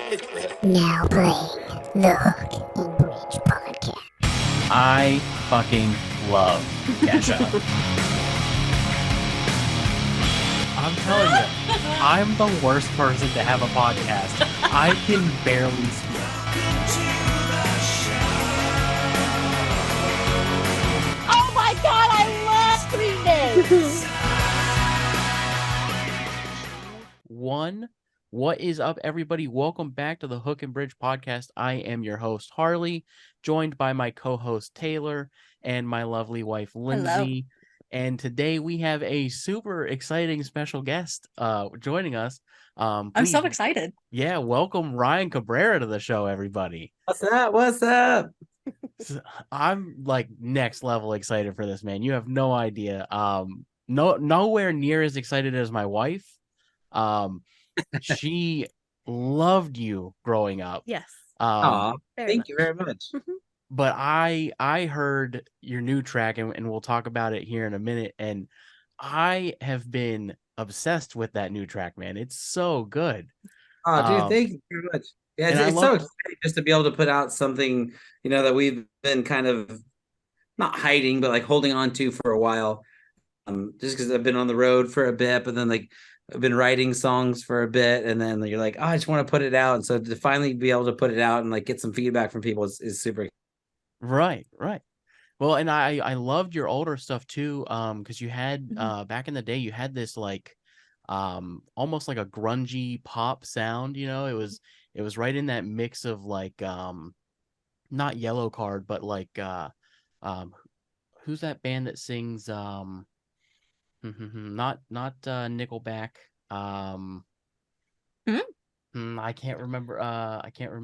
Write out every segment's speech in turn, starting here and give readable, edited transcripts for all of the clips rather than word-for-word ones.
Now playing the Hook and Bridge podcast. I fucking love Kesha. I'm telling you, I'm the worst person to have a podcast. I can barely speak. Oh my god, I love reading this! What is up, everybody? Welcome back to the Hook and Bridge podcast. I am your host, Harley, joined by my co-host, Taylor, and my lovely wife, Lindsay. And today we have a super exciting special guest joining us. I'm Please, so excited. yeah, welcome Ryan Cabrera to the show, everybody. What's up? What's up? I'm like next level excited for this, man. You have no idea. Nowhere near as excited as my wife. She loved you growing up. Yes. Thank you very much. But I heard your new track, and we'll talk about it here in a minute. And I have been obsessed with that new track, man. It's so good. Oh, dude, thank you very much. Yeah, and it's so exciting just to be able to put out something, that we've been kind of not hiding, but like holding on to for a while. Just because I've been on the road for a bit, but then like I've been writing songs for a bit, and then you're like, oh, I just want to put it out. And so to finally be able to put it out and like get some feedback from people is super. Right. Well, and I loved your older stuff too, because you had back in the day you had this like almost like a grungy pop sound, it was right in that mix of like not Yellow Card, but like who's that band that sings not Nickelback, I can't remember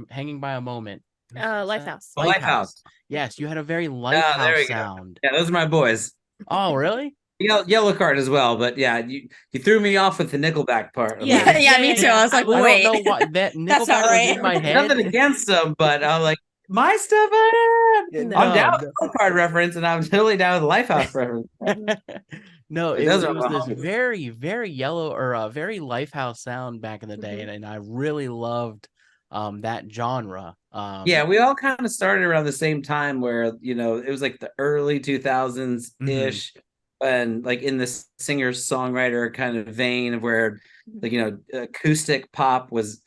Hanging by a Moment. Lifehouse. Lifehouse. Yes, you had a very Lifehouse sound. Yeah, those are my boys. Oh, really? Yellow Card as well, but yeah, you threw me off with the Nickelback part. Yeah, me too. I was like, wait, I don't know why that Nickelback That's not right. was in my head. Nothing against them, but I'm like, my stuff. I'm down with the Yellow Card reference, and I'm totally down with the Lifehouse reference. No, it Those was are my this homies. very, very yellow or very Lifehouse sound back in the day, and I really loved that genre. Yeah, we all kind of started around the same time where, it was like the early 2000s ish, and like in the singer-songwriter kind of vein of where, like, acoustic pop was,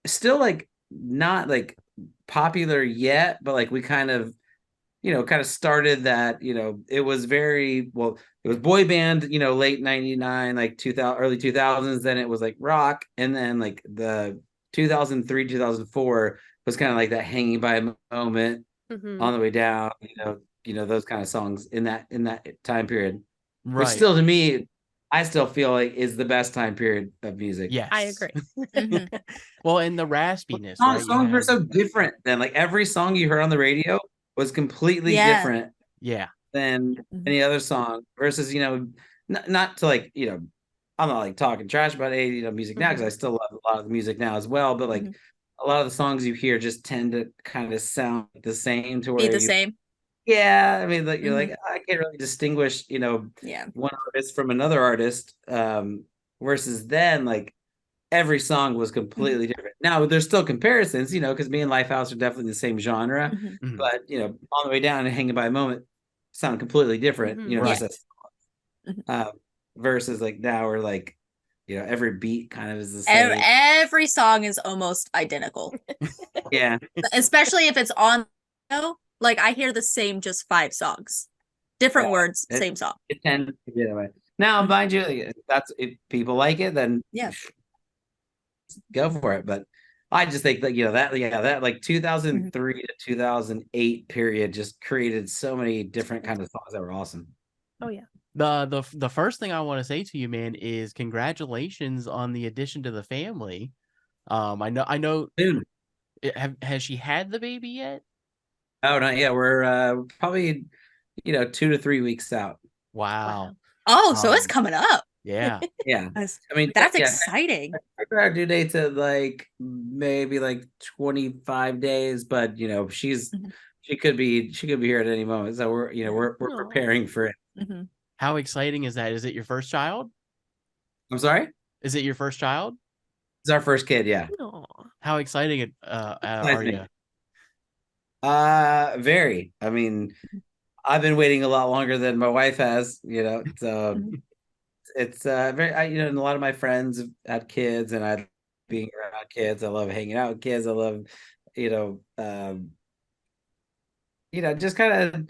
still like not like popular yet, but like we kind of started that. It was very well, it was boy band, late 99, like 2000, early 2000s. Then it was like rock, and then like the 2003 2004 was kind of like that Hanging by a Moment, On the Way Down, those kind of songs in that time period, which still to me, I still feel like is the best time period of music. Yes, I agree. Well, and the raspiness, songs were so different than like every song you heard on the radio was completely different than any other song versus, not to like, I'm not like talking trash about music now, because I still love a lot of the music now as well, but like a lot of the songs you hear just tend to kind of sound the same to where same. Yeah, I mean, like you're like, I can't really distinguish, one artist from another artist, versus then like every song was completely different. Now there's still comparisons, because me and Lifehouse are definitely the same genre, but On the Way Down and Hanging by a Moment sound completely different, versus like now we're like, every beat kind of is the same. Every song is almost identical. Yeah, especially if it's on. Like I hear the same, just 5 songs, different words, same song. It tends to be that way. Now, mind you, if people like it, then go for it. But I just think that that like 2003 to 2008 period just created so many different kinds of songs that were awesome. Oh yeah. The first thing I want to say to you, man, is congratulations on the addition to the family. I know. Dude. Has she had the baby yet? Oh, not yet. We're probably 2 to 3 weeks out. Wow. Oh, so it's coming up. Yeah. Yeah. I mean, that's exciting. Our due date's at like maybe like 25 days, but she could be here at any moment. So we're preparing for it. How exciting is that? Is it your first child? I'm sorry? Is it your first child? It's our first kid, yeah. Aww. How exciting are you? Very. I mean, I've been waiting a lot longer than my wife has, so it's very and a lot of my friends have had kids, and I being around kids. I love hanging out with kids. I love, you know, um, just kind of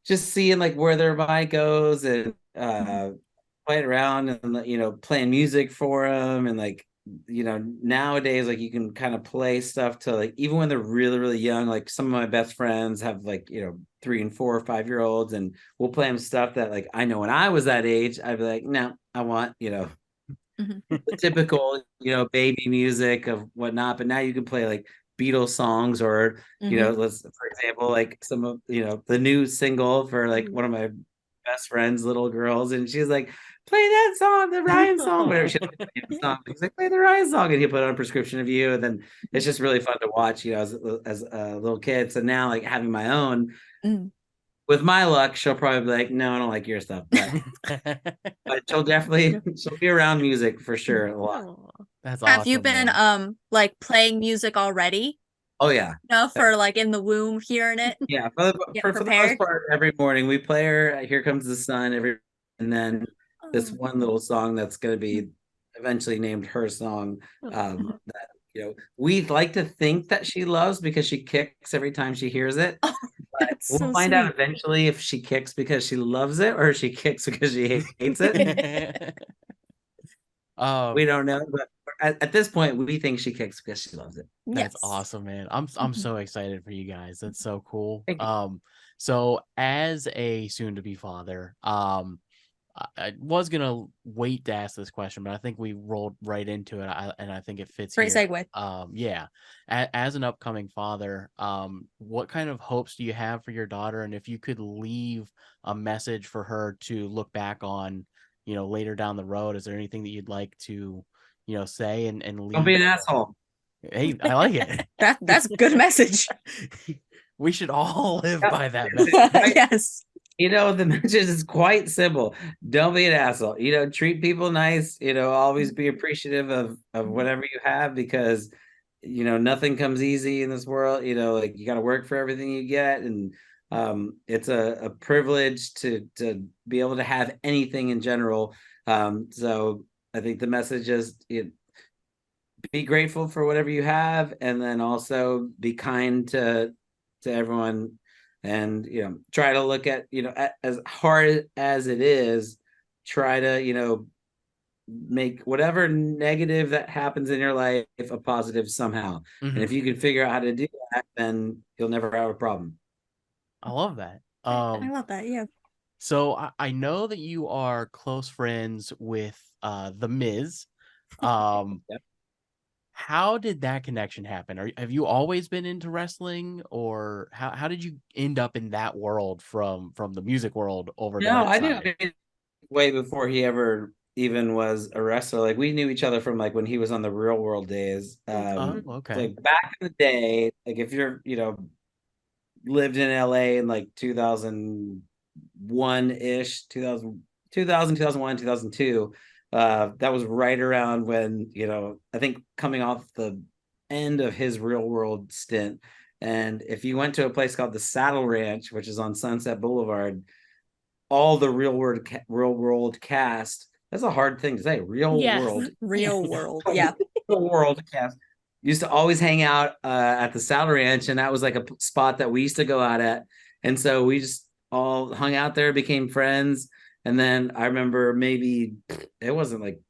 just seeing like where their mind goes, and playing around, and playing music for them, and like nowadays like you can kind of play stuff to like even when they're really really young. Like some of my best friends have like 3 and 4 or 5 year olds, and we'll play them stuff that like I know when I was that age I'd be like, no, I want the typical baby music of whatnot. But now you can play like Beatles songs, or let's for example like some of the new single for like one of my best friend's little girls, and she's like, play that song, the Ryan song, whatever. She like, play the song. He's like, play the Ryan song, and he put on Prescription of You, and then it's just really fun to watch, as a little kid. So now like having my own, with my luck, she'll probably be like, no, I don't like your stuff, but she'll be around music for sure a lot. That's Have awesome. you been man. like playing music already? Oh yeah. For like in the womb, hearing it. Yeah, Get for the most prepared. part, every morning we play her Here Comes the Sun and then this Oh. one little song that's going to be eventually named her song, that we'd like to think that she loves because she kicks every time she hears it. Oh, But that's we'll so find out sweet. eventually if she kicks because she loves it or she kicks because she hates it. We don't know, but at this point, we think she kicks because she loves it. That's Yes. awesome, man. I'm so excited for you guys. That's so cool. Thank you. So as a soon-to-be father, I was gonna wait to ask this question, but I think we rolled right into it, and I think it fits Great here. segue. Yeah. As an upcoming father, what kind of hopes do you have for your daughter? And if you could leave a message for her to look back on, later down the road, is there anything that you'd like to, say and Don't be leave? an asshole. Hey, I like it. That's a good message. We should all live Yeah. by that message. Yes. The message is quite simple. Don't be an asshole. Treat people nice. Always be appreciative of whatever you have, because nothing comes easy in this world. Like you got to work for everything you get, and it's a privilege to be able to have anything in general. So I think the message is be grateful for whatever you have, and then also be kind to everyone, and try to look at as hard as it is, try to make whatever negative that happens in your life a positive somehow. And if you can figure out how to do that, then you'll never have a problem. I love that. I love that. Yeah. So I know that you are close friends with the Miz. Yep. How did that connection happen? Have you always been into wrestling, or how did you end up in that world from the music world over to No, that I knew side? way before he ever even was a wrestler. Like we knew each other from like when he was on the Real World days. Oh, okay. Like back in the day, like if you're lived in LA in like 2001 ish, 2001, 2002. That was right around when, I think coming off the end of his Real World stint. And if you went to a place called the Saddle Ranch, which is on Sunset Boulevard, all the Real World cast, that's a hard thing to say. Real World Yeah. Real World cast used to always hang out at the Saddle Ranch, and that was like a spot that we used to go out at. And so we just all hung out there, became friends. And then I remember maybe it wasn't like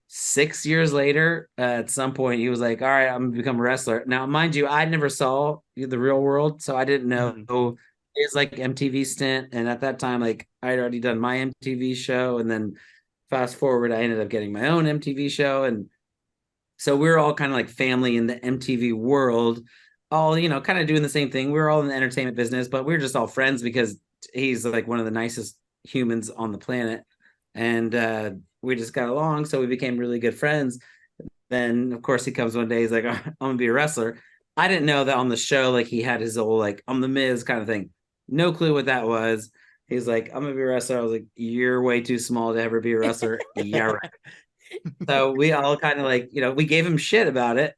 6 years later, at some point he was like, all right, I'm gonna become a wrestler. Now, mind you, I never saw the Real World, so I didn't know his like MTV stint. And at that time, like I'd already done my MTV show, and then fast forward, I ended up getting my own MTV show. And so we are all kind of like family in the MTV world, all, kind of doing the same thing. We are all in the entertainment business, but we are just all friends because he's like one of the nicest humans on the planet. And we just got along. So we became really good friends. Then, of course, he comes one day, he's like, I'm going to be a wrestler. I didn't know that on the show, like he had his old, like, I'm the Miz kind of thing. No clue what that was. He's like, I'm going to be a wrestler. I was like, you're way too small to ever be a wrestler. Yeah, right. So we all kind of like, we gave him shit about it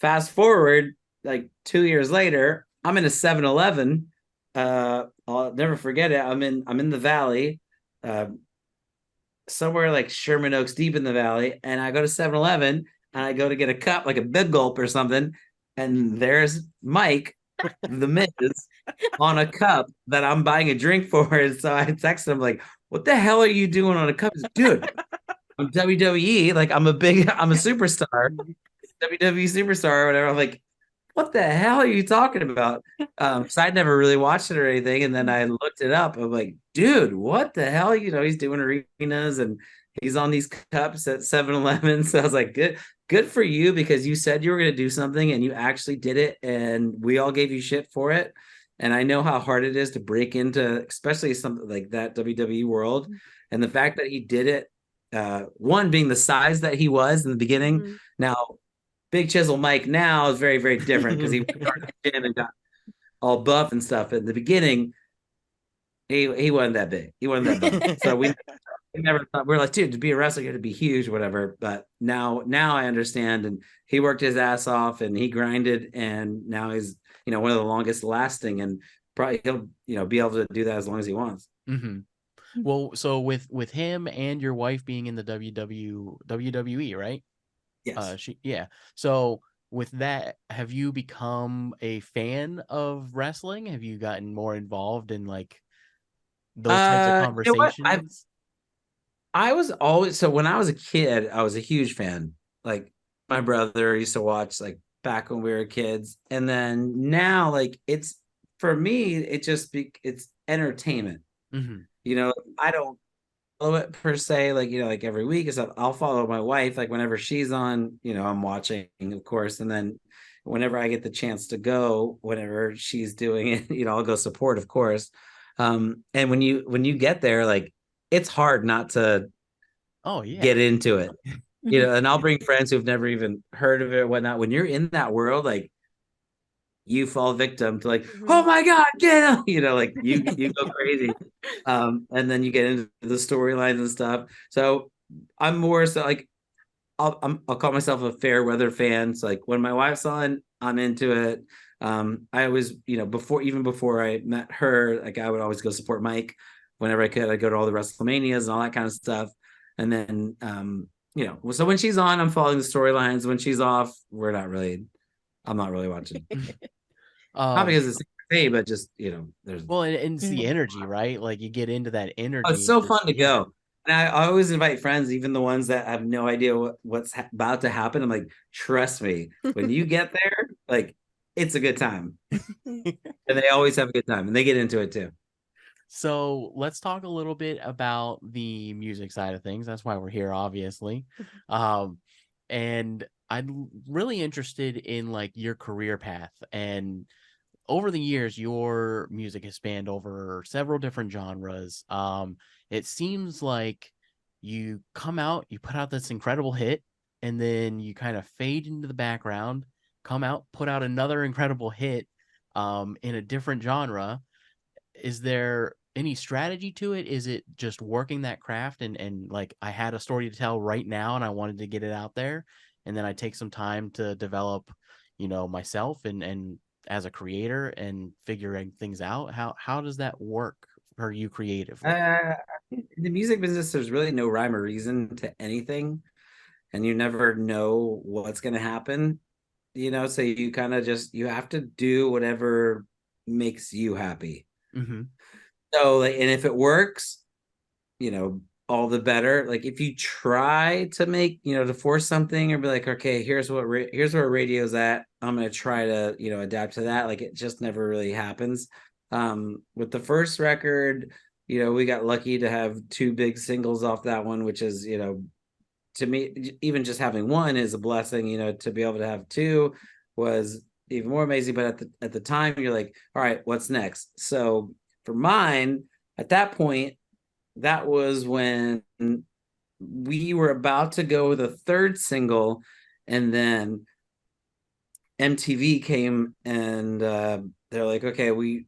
fast forward like 2 years later, I'm in a 7-Eleven. I'll never forget it. I'm in the valley, uh, somewhere like Sherman Oaks, deep in the valley, and I go to 7-Eleven and I go to get a cup, like a Big Gulp or something, and there's Mike, the Miz, on a cup that I'm buying a drink for. And so I text him like, "What the hell are you doing on a cup?" He's like, "Dude, I'm WWE. Like I'm a superstar, WWE superstar or whatever." I'm like, "What the hell are you talking about?" So I'd never really watched it or anything. And then I looked it up. I'm like, "Dude, what the hell?" He's doing arenas and he's on these cups at 7-Eleven. So I was like, good for you, because you said you were going to do something and you actually did it. And we all gave you shit for it. And I know how hard it is to break into, especially something like that WWE world. And the fact that he did it, one being the size that he was in the beginning. Mhm. Now, Big Chisel Mike now is very, very different because he started the gym and got all buff and stuff. In the beginning, he wasn't that big. He wasn't that buff. So we never thought, we are like, dude, to be a wrestler, you have to be huge, whatever. But now I understand. And he worked his ass off and he grinded, and now he's one of the longest lasting, and probably he'll be able to do that as long as he wants. Mm-hmm. Well, so with him and your wife being in the WWE, right? Yes. Yeah. So with that, have you become a fan of wrestling? Have you gotten more involved in like those types of You know what? conversations? I was always, so when I was a kid, I was a huge fan. Like my brother used to watch like back when we were kids. And then now, like it's, for me, it's entertainment. Mm-hmm. I don't follow it per se, like, like every week and stuff. I'll follow my wife, like whenever she's on, I'm watching, of course. And then whenever I get the chance to go, whenever she's doing it, I'll go support, of course. And when you get there, like it's hard not to Oh yeah. get into it, and I'll bring friends who've never even heard of it or whatnot. When you're in that world, like you fall victim to like, oh my God, get him, like you go crazy. And then you get into the storylines and stuff. So I'm more so like I'll call myself a fair weather fan. So like when my wife's on, I'm into it. I always, before I met her, like I would always go support Mike whenever I could. I'd go to all the WrestleManias and all that kind of stuff. And then so when she's on, I'm following the storylines. When she's off, I'm not really watching. Not because it's hey, but just there's well, and it's the energy, right? Like you get into that energy. it's so fun to go. And I always invite friends, even the ones that have no idea what's about to happen. I'm like, trust me, when you get there, like it's a good time. And they always have a good time and they get into it too. So let's talk a little bit about the music side of things. That's why we're here, obviously. And I'm really interested in like your career path. And over the years, your music has spanned over several different genres. It seems like you come out, you put out this incredible hit, and then you kind of fade into the background, come out, put out another incredible hit in a different genre. Is there any strategy to it? Is it just working that craft and like I had a story to tell right now and I wanted to get it out there, and then I take some time to develop, myself and as a creator and figuring things out? How does that work for you creatively? In the music business, there's really no rhyme or reason to anything, and you never know what's going to happen. So you kind of you have to do whatever makes you happy. Mm-hmm. So, like, and if it works, all the better. Like, if you try to make, to force something or be like, okay, here's where radio's at. I'm gonna try to, adapt to that. Like, it just never really happens. With the first record, we got lucky to have two big singles off that one, which is, to me, even just having one is a blessing. To be able to have two was even more amazing. But at the time, you're like, all right, what's next? So for mine, at that point, that was when we were about to go with a third single, and then MTV came and they're like, okay, we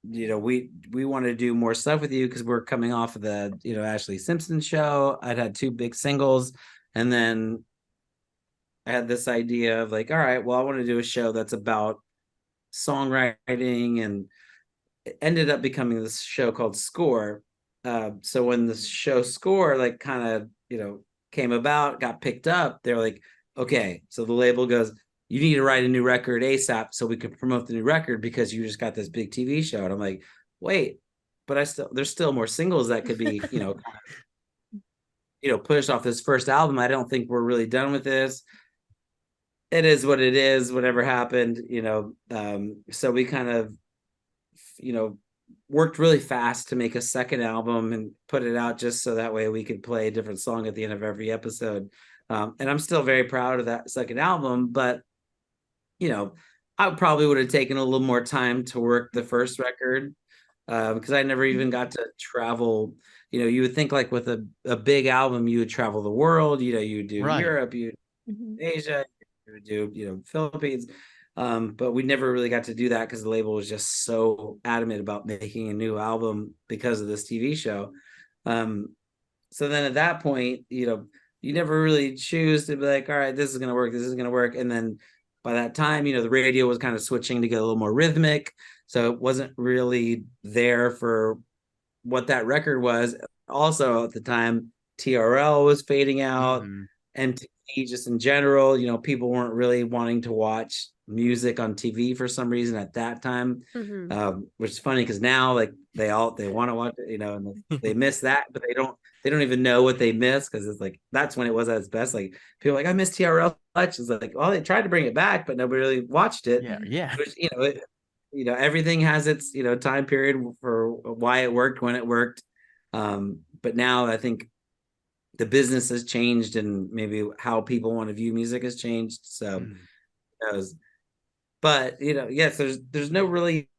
want to do more stuff with you because we're coming off of the Ashley Simpson show. I'd had two big singles, and then I had this idea of like, all right, well, I want to do a show that's about songwriting, and it ended up becoming this show called Score. So when the show Score like kind of came about, got picked up, they're like, okay, so the label goes, you need to write a new record ASAP so we can promote the new record because you just got this big TV show. And I'm like, wait, but there's still more singles that could be pushed off this first album. I don't think we're really done with this. It is what it is, whatever happened. So we kind of worked really fast to make a second album and put it out just so that way we could play a different song at the end of every episode. And I'm still very proud of that second album, but I probably would have taken a little more time to work the first record, because I never even got to travel. You would think like with a big album, you would travel the world, you do Right. Europe, you Asia, you would do, Philippines. But we never really got to do that because the label was just so adamant about making a new album because of this TV show. So then at that point, you never really choose to be like, all right, this is going to work. This is going to work. And then by that time, the radio was kind of switching to get a little more rhythmic. So it wasn't really there for what that record was. Also at the time, TRL was fading out. MTV just in general, people weren't really wanting to watch music on TV for some reason at that time, which is funny because now like they want to watch it, and they miss that, but they don't even know what they miss because it's like that's when it was at its best. Like people are like, I miss TRL much. It's like, well, they tried to bring it back, but nobody really watched it. Yeah. Which, everything has its time period for why it worked when it worked. But now I think the business has changed and maybe how people want to view music has changed. So, but yes, there's no really,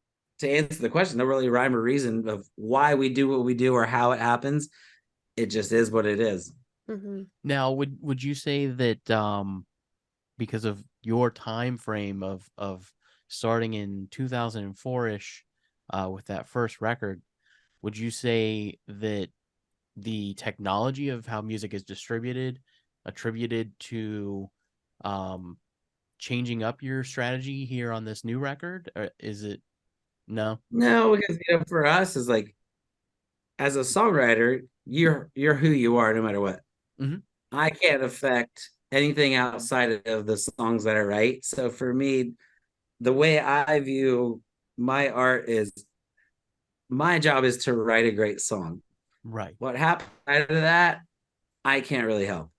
to answer the question, no really rhyme or reason of why we do what we do or how it happens. It just is what it is. Now, would you say that because of your time frame of starting in 2004-ish with that first record, would you say that the technology of how music is distributed attributed to changing up your strategy here on this new record, or is it no? Because for us is like, as a songwriter, you're who you are no matter what. I can't affect anything outside of the songs that I write. So for me, the way I view my art is my job is to write a great song. Right. What happened after that, I can't really help.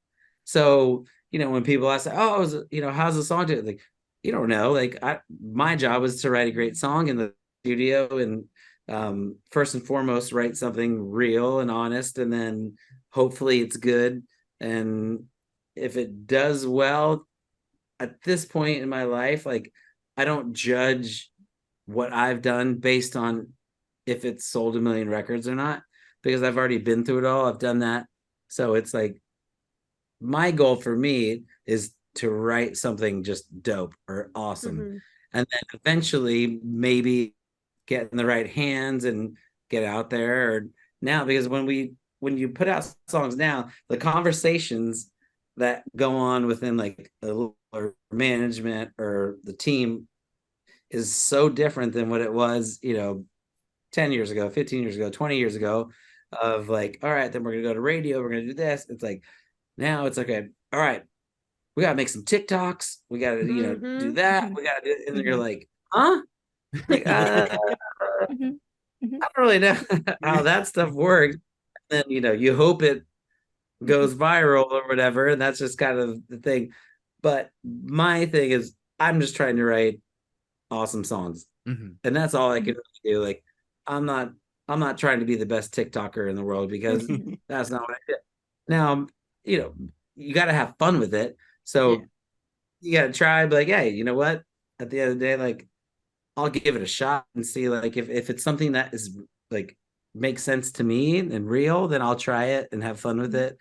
So, when people ask, oh, how's the song doing? Like, you don't know. Like, my job is to write a great song in the studio and first and foremost, write something real and honest. And then hopefully it's good. And if it does well at this point in my life, like, I don't judge what I've done based on if it's sold 1 million records or not, because I've already been through it all. I've done that. So it's like, my goal for me is to write something just dope or awesome. And then eventually maybe get in the right hands and get out there. Or now, because when you put out songs now, the conversations that go on within like the management or the team is so different than what it was, 10 years ago, 15 years ago, 20 years ago, of like, all right, then we're gonna go to radio, we're gonna do this. It's like, now it's okay, all right, we gotta make some TikToks, we gotta, do that, we gotta do, and then you're like, huh? Like, I don't really know how that stuff works. And then, you hope it goes viral or whatever, and that's just kind of the thing. But my thing is, I'm just trying to write awesome songs, and that's all I can really do. Like, I'm not trying to be the best TikToker in the world, because that's not what I did. Now, you got to have fun with it. So you got to try, but like, hey, you know what? At the end of the day, like, I'll give it a shot and see, like, if it's something that is like makes sense to me and real, then I'll try it and have fun with it.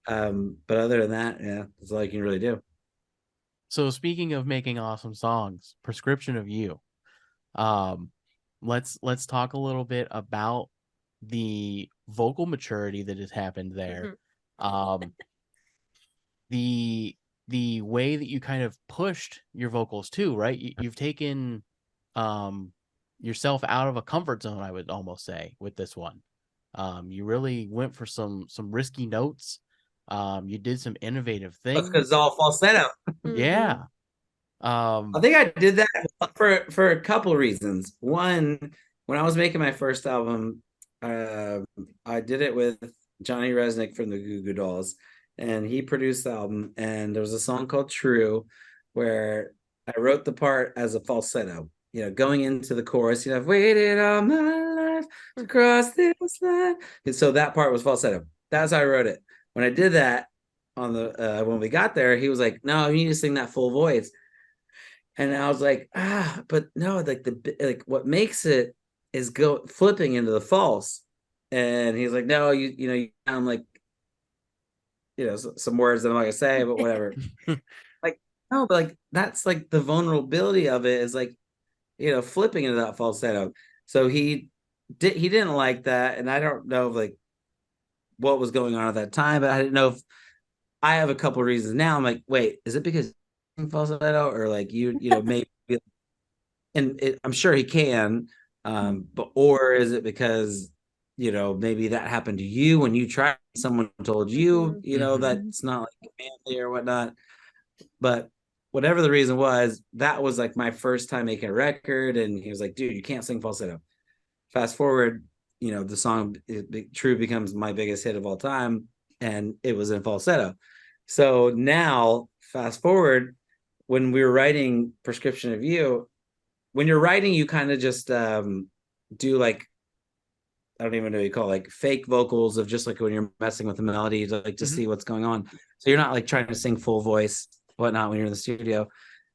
But other than that, yeah, that's all you can really do. So speaking of making awesome songs, Prescription of You. Let's talk a little bit about the vocal maturity that has happened there. The the way that you kind of pushed your vocals too, right? You've taken yourself out of a comfort zone, I would almost say, with this one. You really went for some risky notes. You did some innovative That's things. because it's all falsetto. Yeah. I think I did that for a couple of reasons. One, when I was making my first album, I did it with Johnny Resnick from the Goo Goo Dolls, and he produced the album. And there was a song called "True," where I wrote the part as a falsetto. Going into the chorus, I've waited all my life to cross this line. And so that part was falsetto. That's how I wrote it. When I did that on the when we got there, he was like, "No, you need to sing that full voice." And I was like, but no, like what makes it is go flipping into the false. And he's like, no, you sound like, some words that I'm not gonna say, but whatever. Like, no, but like that's like the vulnerability of it is like, flipping into that falsetto. So he didn't like that, and I don't know like what was going on at that time, but I didn't know if I have a couple of reasons now. I'm like, wait, is it because falsetto or like maybe, and I'm sure he can, but or is it because maybe that happened to you when you tried, someone told you that's not like family or whatnot. But whatever the reason was, that was like my first time making a record, and he was like, dude, you can't sing falsetto. Fast forward, the song True becomes my biggest hit of all time, and it was in falsetto. So now fast forward, when we were writing Prescription of You, when you're writing, you kind of just do like, I don't even know what you call it, like fake vocals of just like when you're messing with the melody to like to see what's going on. So you're not like trying to sing full voice, whatnot, when you're in the studio.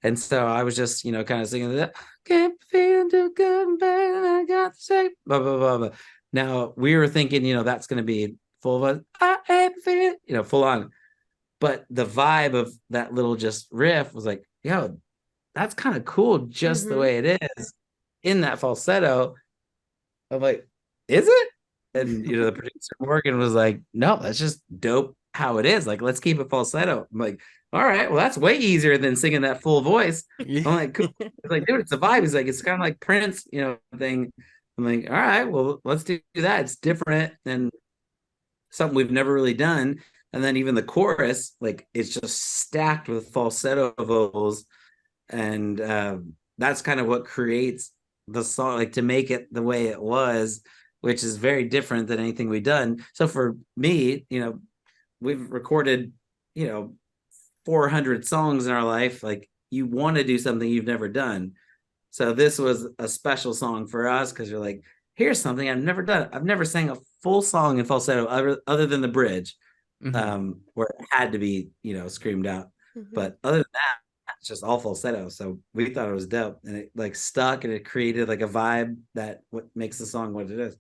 And so I was just, kind of singing that, can't feel too good and bad, and I got to say, blah, blah, blah, blah. Now we were thinking, that's going to be full voice, I ain't feeling, full on. But the vibe of that little just riff was like, yo, that's kind of cool just the way it is in that falsetto. I'm like, is it? And the producer Morgan was like, no, that's just dope how it is. Like, let's keep it falsetto. I'm like, all right, well, that's way easier than singing that full voice. I'm like, cool. It's like, dude, it's a vibe. He's like, it's kind of like Prince, thing. I'm like, all right, well, let's do that. It's different and something we've never really done. And then even the chorus, like, it's just stacked with falsetto vocals. And that's kind of what creates the song, like to make it the way it was, which is very different than anything we've done. So for me, we've recorded 400 songs in our life. Like, you want to do something you've never done. So this was a special song for us because you're like, here's something I've never done. I've never sang a full song in falsetto other than the bridge, where it had to be screamed out. But other than that, it's just all falsetto. So we thought it was dope, and it like stuck, and it created like a vibe that what makes the song what it is.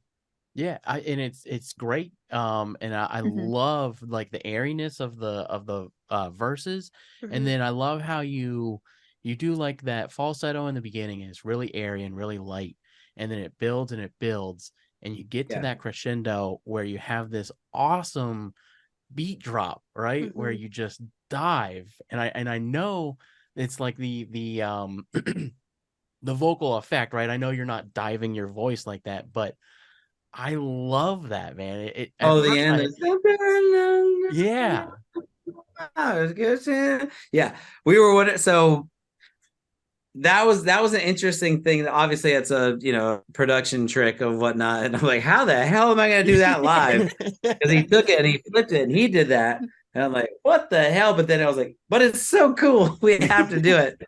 Yeah, and it's great. And I love like the airiness of the verses, and then I love how you do like that falsetto in the beginning, and it's really airy and really light, and then it builds and it builds, and you get to that crescendo where you have this awesome beat drop, right? Where you just dive, and I know it's like the the vocal effect, right? I know you're not diving your voice like that, but I love that, man. It Oh, the end. Yeah. Yeah, we were so that was an interesting thing. Obviously, it's a production trick of whatnot, and I'm like, how the hell am I going to do that live? Because he took it and he flipped it and he did that, and I'm like, what the hell? But then I was like, but it's so cool, we have to do it.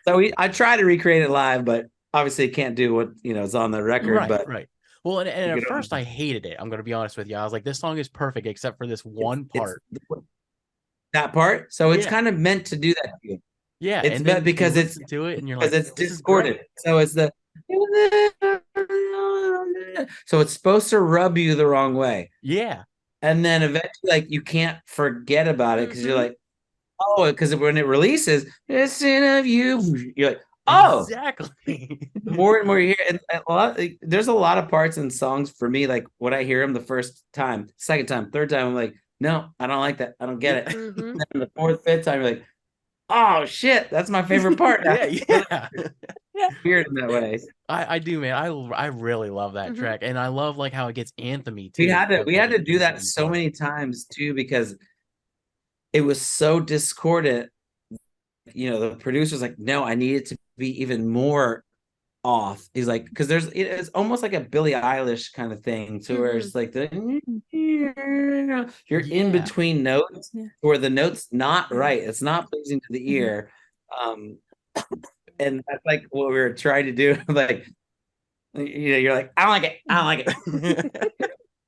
So I try to recreate it live, but obviously can't do what is on the record. Right, but right. Well, and at first I hated it. I'm going to be honest with you. I was like, this song is perfect except for this one part. That part. So it's kind of meant to do that to you. Yeah, it's and then because it's to it, and you're like, it's discordant. So it's the so it's supposed to rub you the wrong way. Yeah, and then eventually, like, you can't forget about it because you're like, oh, because when it releases, "Listen of you," you're like, oh, exactly. more and more you hear, and there's a lot of parts in songs for me, like when I hear them the first time, second time, third time, I'm like, no, I don't like that. I don't get it. Mhm. Then the fourth, fifth time, you're like, oh shit, that's my favorite part. Yeah. Weird in that way. I do, man. I really love that Mhm. track, and I love like how it gets anthemy too. We had to do that Anthem so part. many times too because it was so discordant. The producer's like, no, I need it to be even more off. He's like, because it's almost like a Billie Eilish kind of thing, to where it's like you're in Yeah. between notes Yeah. where the note's not right. It's not pleasing to the ear. And that's like what we were trying to do. Like, you're like, I don't like it. I don't like it.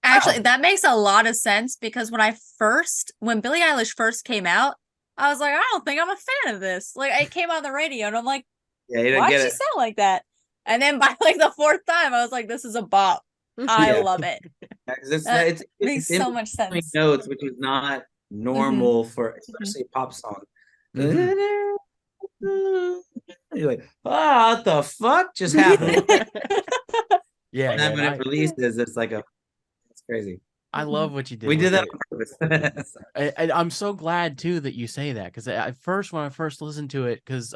Actually, that makes a lot of sense because when Billie Eilish first came out, I was like, I don't think I'm a fan of this. Like, it came on the radio, and I'm like, Yeah, you didn't why get does she it. sound like that? And then by like the fourth time, I was like, this is a bop. I Yeah. love it. Yeah, 'cause That it's makes in so much between sense. notes, which is not normal for especially a pop song. Mhm. You're like, oh, what the fuck just happened? Yeah, And then yeah. when it releases, it's crazy. I love what you did. We with did that it. on purpose. I'm so glad too that you say that, because at first, when I first listened to it, because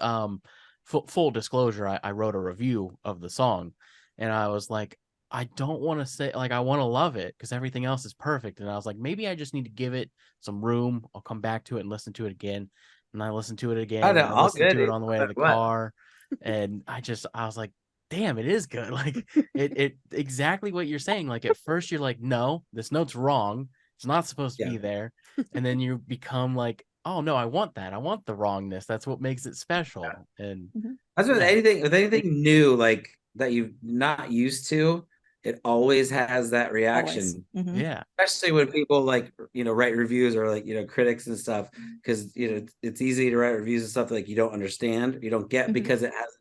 full disclosure, I wrote a review of the song, and I was like, I don't want to say, like, I want to love it because everything else is perfect, and I was like, maybe I just need to give it some room. I'll come back to it and listen to it again, and I listened to it again, Oh, and no, I all listened good, to it dude. on the way to the What? car, and I was like, damn, it is good. Like it exactly what you're saying. Like at first you're like, no, this note's wrong. It's not supposed to Yeah. be there. And then you become like, oh no, I want that. I want the wrongness. That's what makes it special. And That's what yeah. anything new, like that you're not used to, it always has that reaction. Always. Mhm. Yeah. Especially when people write reviews or critics and stuff, because it's easy to write reviews and stuff like you don't understand, you don't get, Mhm. because it has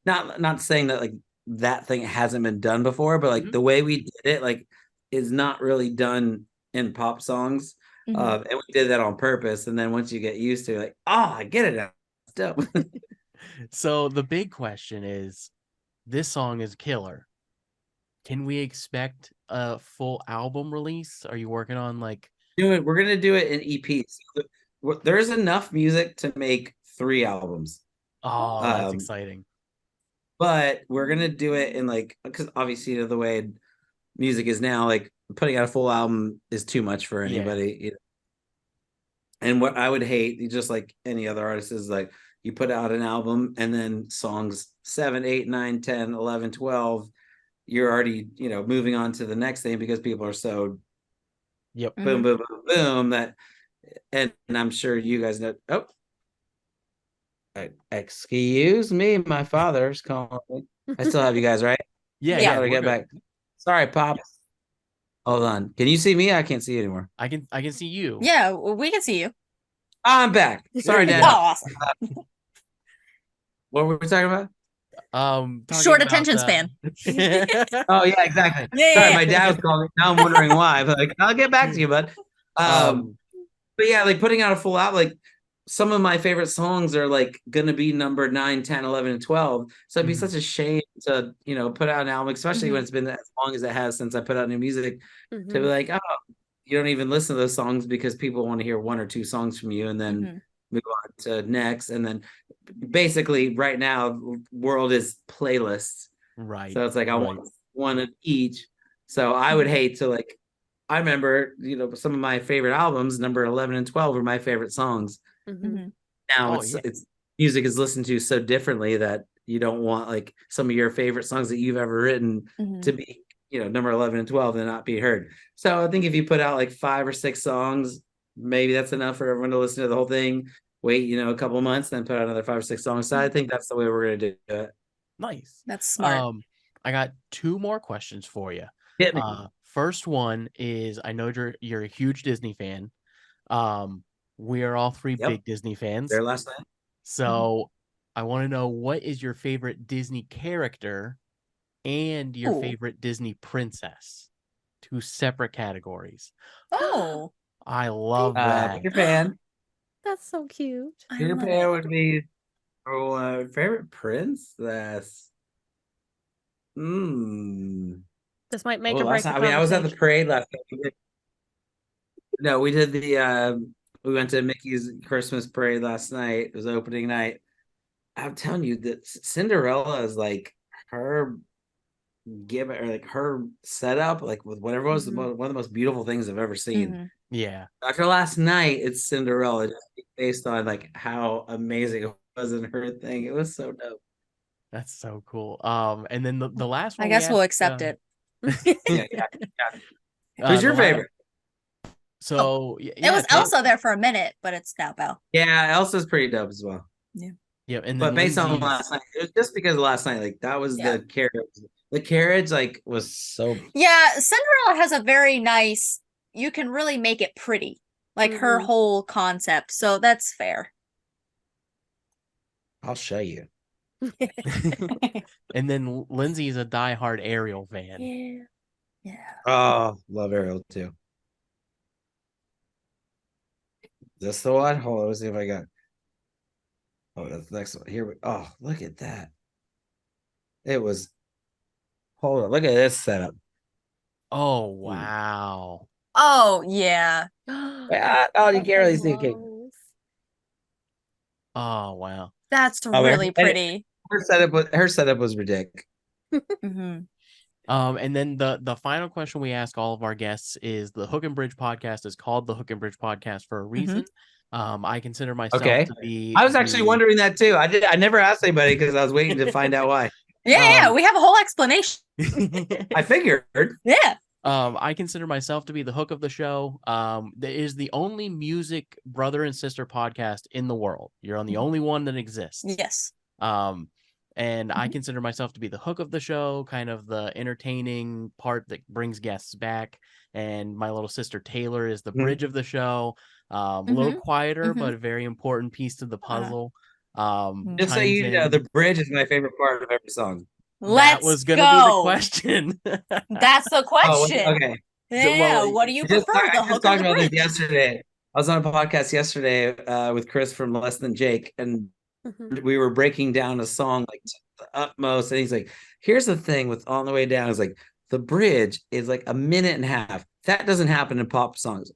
not saying that like that thing hasn't been done before, but like Mhm. the way we did it like is not really done in pop songs. Mhm. And we did that on purpose, and then once you get used to it, like, oh, I get it now. It's dope. So the big question is, this song is killer. Can we expect a full album release? Are you working on like We're gonna do it in EPs. There's enough music to make 3 albums. oh, that's Um, exciting. but we're gonna do it in because obviously the way music is now, like putting out a full album is too much for Yeah. anybody. And what I would hate, just like any other artist, is like you put out an album and then songs 7, 8, 9, 10, 11, 12, you're already, moving on to the next thing because people are so Yep. boom, boom, boom, boom that, and I'm sure you guys know. Oh, excuse me, my father's calling me. I still have you guys, right? Yeah, I yeah. gotta we're get good. back. Sorry, Pop. Hold on. Can you see me? I can't see you anymore. I can see you. Yeah, we can see you. I'm back. Sorry, There you Dad. Oh, awesome. What were we talking about? Talking Short about, attention span. Oh yeah, exactly. Yeah, Sorry, yeah. my dad was calling. Now I'm wondering why, but like I'll get back to you, bud. um But yeah, like putting out a full out, like some of my favorite songs are like gonna be number 9, 10, 11, and 12. So it'd be Mhm. such a shame to, put out an album, especially when it's been as long as it has since I put out new music, to be Mhm. like, oh, you don't even listen to those songs because people want to hear 1 or 2 songs from you and then move on to next. And then basically right now, world is playlists. right. So it's like I right. want one of each. So I would hate to like. I remember, some of my favorite albums, number 11 and 12, were my favorite songs. Mhm. Now Oh, it's music is listened to so differently that you don't want like some of your favorite songs that you've ever written to be, number 11 and 12 and not be heard. So I think if you put out like 5 or 6 songs, maybe that's enough for everyone to listen to the whole thing. Wait, a couple of months, then put out another 5 or 6 songs. So I think that's the way we're gonna do it. Nice. That's smart. I got 2 more questions for you. Hit me. First one is, I know you're a huge Disney fan. We are all 3 Yep. big Disney fans. There last night. So I want to know, what is your favorite Disney character and your Ooh. favorite Disney princess? 2 separate categories. Oh, I love that. Peter Pan. That's so cute. I Peter love Pan it. would be favorite princess. This might make Well, or break last the night, I mean, I was at the conversation. parade last night. No, we did we went to Mickey's Christmas parade last night. It was opening night. I'm telling you that Cinderella is like her gimmick or like her setup, like with whatever was Mhm. one of the most beautiful things I've ever seen. Mhm. Yeah. After last night, it's Cinderella just based on like how amazing it was in her thing. It was so dope. That's so cool. And then the last I one we guess we'll asked, accept it. Yeah. Who's the your la- favorite? So It yeah, was Elsa there for a minute, but it's now Belle. Yeah, Elsa's pretty dope as well. yeah, and But then based on Lindsay's, last night, it was just because of last night, like that was Yeah. the carriage. The carriage, like, was so Yeah, Cinderella has a very nice, you can really make it pretty. Like her Mhm. whole concept. So that's fair. I'll show you. and then Lindsay's a diehard Ariel fan. Yeah. Yeah. Oh, love Ariel too. This the one? Hold on, let's see if I got. Oh, that's the next one. Here we. Oh, look at that. It was. Hold on, look at this setup. Oh wow. Oh, yeah. Oh, you can't really see. Okay. Walls. Oh wow. That's Oh, really and pretty. her setup was ridiculous. hmm And then the final question we ask all of our guests is the Hook and Bridge podcast is called the Hook and Bridge podcast for a reason. I consider myself Okay. to be I was actually wondering that too. I never asked anybody because I was waiting to find out why. Yeah, we have a whole explanation. I figured. Yeah. I consider myself to be the hook of the show. That is the only music brother and sister podcast in the world. You're on the only one that exists. Yes. And I consider myself to be the hook of the show, kind of the entertaining part that brings guests back. And my little sister Taylor is the bridge of the show. A little quieter, but a very important piece to the puzzle. Just so chimes you know, in. the bridge is my favorite part of every song. Let's That was gonna go. be the question. That's the question. Oh, okay. Yeah. What do you prefer? I The just hook or talked the about this bridge? yesterday. I was on a podcast yesterday with Chris from Less Than Jake, and Mhm. we were breaking down a song like to the utmost. And he's like, "Here's the thing with On the Way Down is like the bridge is like a minute and a half. That doesn't happen in pop songs.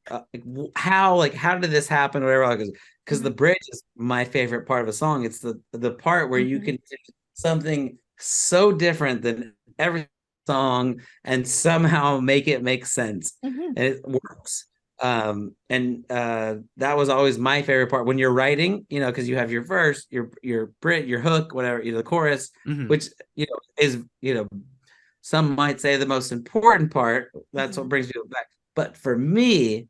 How did this happen? Whatever." Because the bridge is my favorite part of a song. It's the part where you can do something so different than every song and somehow make it make sense, and it works. That was always my favorite part when you're writing, because you have your verse, your brit, your hook, whatever, the chorus, which is some might say the most important part. That's what brings people back. But for me,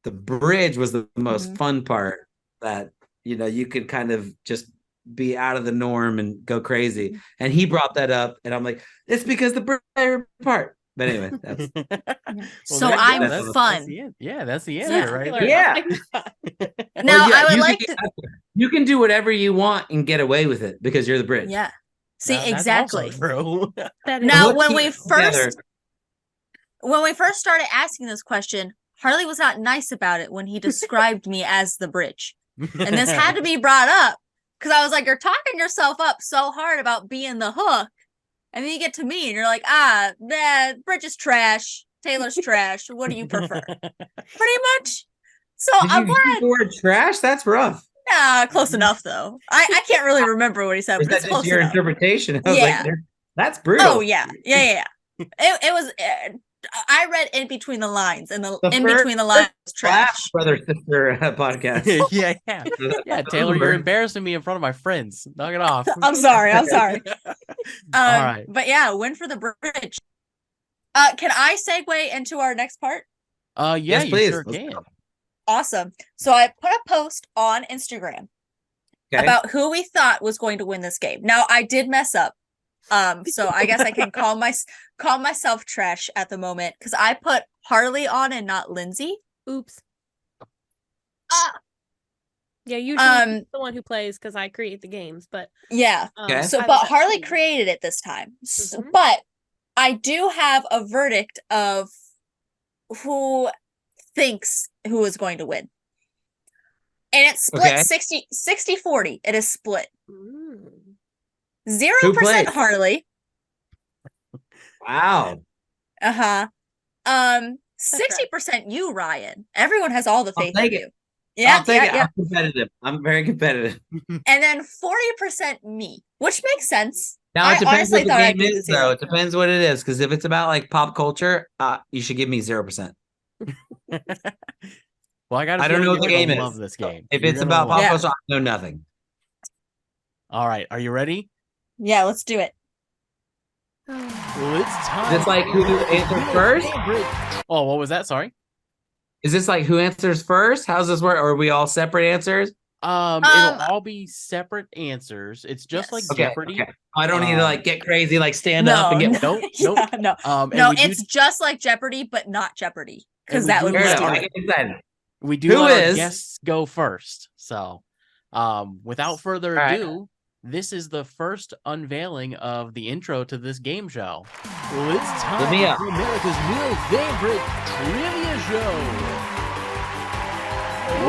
the bridge was the most fun part, that you could kind of just be out of the norm and go crazy. And he brought that up, and I'm like, it's because the bridge part. But anyway, that's So there you go. I'm That's fun. the end. Yeah, that's the answer right Singular. there. Yeah. Now, I would you like can, to. you can do whatever you want and get away with it because you're the bridge. Yeah. See, That's also exactly. true. That is Now, Let's when keep we it together. first started asking this question, Harley was not nice about it when he described me as the bridge. And this had to be brought up because I was like, you're talking yourself up so hard about being the hook. And then you get to me and you're like, bridge is trash. Taylor's trash. What do you prefer? Pretty much. So Did I'm you use glad. the word trash? That's rough. Close enough though. I can't really remember what he said, Or is but that it's just close your enough. interpretation? I was Yeah. like, that's brutal. Oh yeah. It was. I read in between the lines, and the in first between the lines was trash. brother sister podcast. yeah. Taylor, you're embarrassing me in front of my friends. Knock it off. I'm sorry. All right. But yeah, win for the bridge. Can I segue into our next part? Yeah, Yes, you please. sure Let's can. go. Awesome. So I put a post on Instagram about who we thought was going to win this game. Now I did mess up. So I guess I can call myself trash at the moment because I put Harley on and not Lindsay. Oops. Yeah, usually he's the one who plays because I create the games, but yeah. Okay. So, I but was Harley actually- created it this time. But I do have a verdict of who thinks who is going to win. And it's split 60-40. It is split. 0% Harley. Wow. Uh-huh. 60% you, Ryan. Everyone has all the I'll faith in take you. it. Yeah, I'll take yeah, it. yeah. I'm competitive. I'm very competitive. And then 40% me, which makes sense. Now it I depends honestly what the thought I'd game do the is, though. zero. It depends what it is. Because if it's about like pop culture, you should give me 0%. Well, I got a I don't feeling know you're what the gonna game love is. this game. If You're it's gonna about love pop Yeah. culture, I know nothing. All right, are you ready? Yeah, let's do it. Well, it's time. Is this like who answers first? Oh, what was that? Sorry. Is this like who answers first? How's this work? Or are we all separate answers? It'll all be separate answers. It's just like Yes. Okay. Jeopardy. Okay. I don't need to like get crazy, like stand No, up and get. Nope, nope. yeah, no, And no. we do, It's just like Jeopardy, but not Jeopardy, because we that do would be Fair let enough. I stupid. get excited. we do Who let our is- guests go first. So, without further All right. ado, this is the first unveiling of the intro to this game show. Well, it's time Give me up. for America's new favorite trivia show.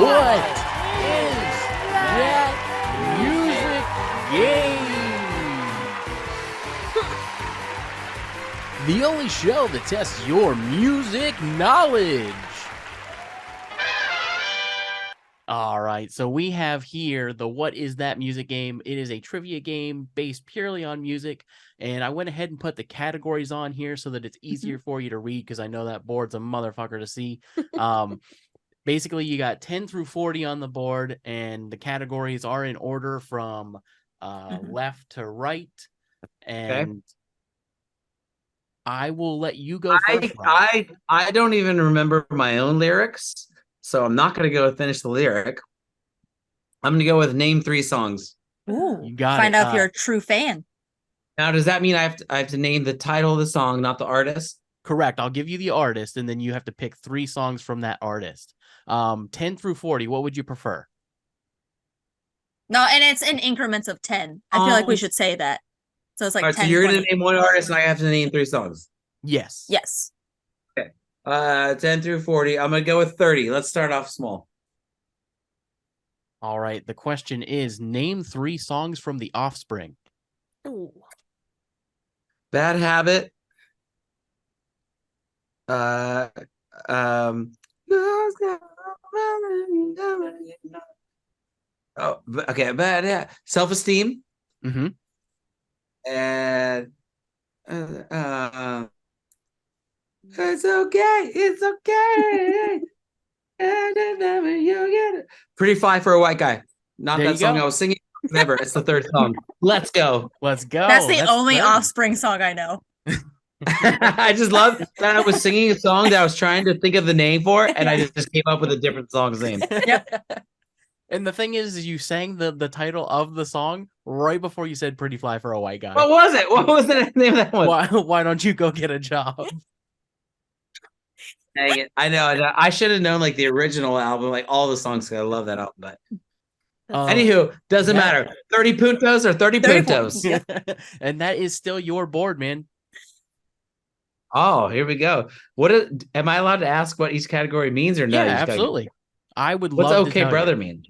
What is that music game? The only show that tests your music knowledge. All right, so we have here the What Is That Music game. It is a trivia game based purely on music, and I went ahead and put the categories on here so that it's easier for you to read, because I know that board's a motherfucker to see. Basically, you got 10 through 40 on the board, and the categories are in order from left to right, and I will let you go first. I don't even remember my own lyrics, so I'm not going to go finish the lyric. I'm going to go with name 3 songs. Ooh, You got find it. out if you're a true fan. Now, does that mean I have to name the title of the song, not the artist? Correct. I'll give you the artist, and then you have to pick 3 songs from that artist. 10 through 40, what would you prefer? No, and it's in increments of 10. I feel like we should say that. So it's like All right, 10, so you're 20. going to name one artist, and I have to name 3 songs. Yes. Yes. 10 through 40. I'm going to go with 30. Let's start off small. All right. The question is, name 3 songs from The Offspring. Ooh. Bad Habit. Oh, okay. Bad. Yeah. Self-esteem. Mm-hmm. And it's okay. It's okay. You get it. Pretty Fly for a White Guy. Not There that you song go. I was singing. Never. It's the 3rd song. Let's go. Let's go. That's the only 30. Offspring song I know. I just love that I was singing a song that I was trying to think of the name for, and I just came up with a different song's name. Yep. And the thing is you sang the title of the song right before you said Pretty Fly for a White Guy. What was it? What was the name of that one? Why don't you go get a job? Dang it. I know. I should have known like the original album, like all the songs. 'Cause I love that album. But anywho, doesn't matter. 30 puntos or 30 puntos. And that is still your board, man. Oh, here we go. Am I allowed to ask what each category means or no? Yeah, You just gotta- absolutely. I would What's love to okay, tell brother you. mean?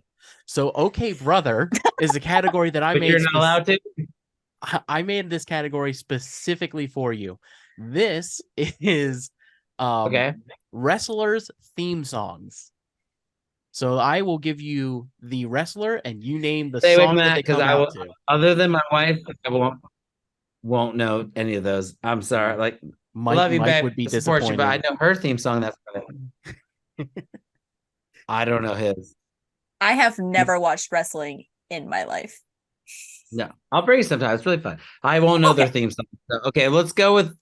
So, okay, brother is a category that I But made. you're not allowed to. I made this category specifically for you. This is Okay. wrestlers' theme songs. So I will give you the wrestler, and you name the Stay away song from that that they because come I out will. to. Other than my wife, I won't know any of those. I'm sorry. Like, love you, Mike babe. would be Support you, disappointed. but I know her theme song. That's I don't know his. I have never watched wrestling in my life. No, I'll bring you sometime. It's really fun. I won't know their theme song. So, okay, let's go with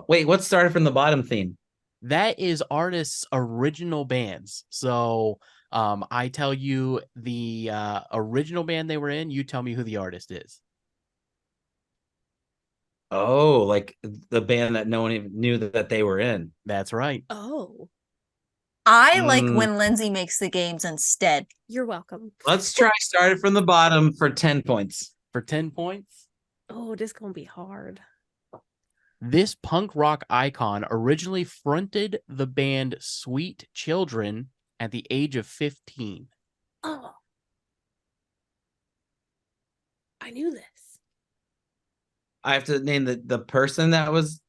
wait. What started from the bottom theme? That is artists' original bands. So I tell you the original band they were in. You tell me who the artist is. Oh, like the band that no one even knew that they were in. That's right. Oh, I like when Lindsay makes the games instead. you're welcome. Let's try started from the bottom for 10 points. For 10 points. Oh, this gonna be hard. This punk rock icon originally fronted the band Sweet Children at the age of 15. Oh, I knew this. I have to name the person that was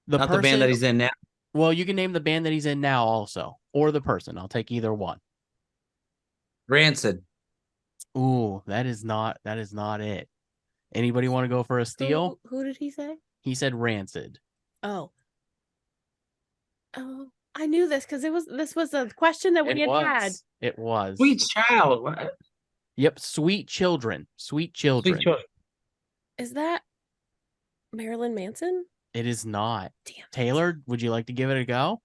The not person, the band that he's in now. Well, you can name the band that he's in now also, or the person. I'll take either one. Rancid. Ooh, that is not it. Anybody want to go for a steal? Who did he say? He said Rancid. Oh, I knew this because this was a question that we had. It was. Sweet Child. What? Yep, Sweet Children. Sweet Children. Sweet Child. Is that Marilyn Manson? It is not. Damn. Taylor, would you like to give it a go?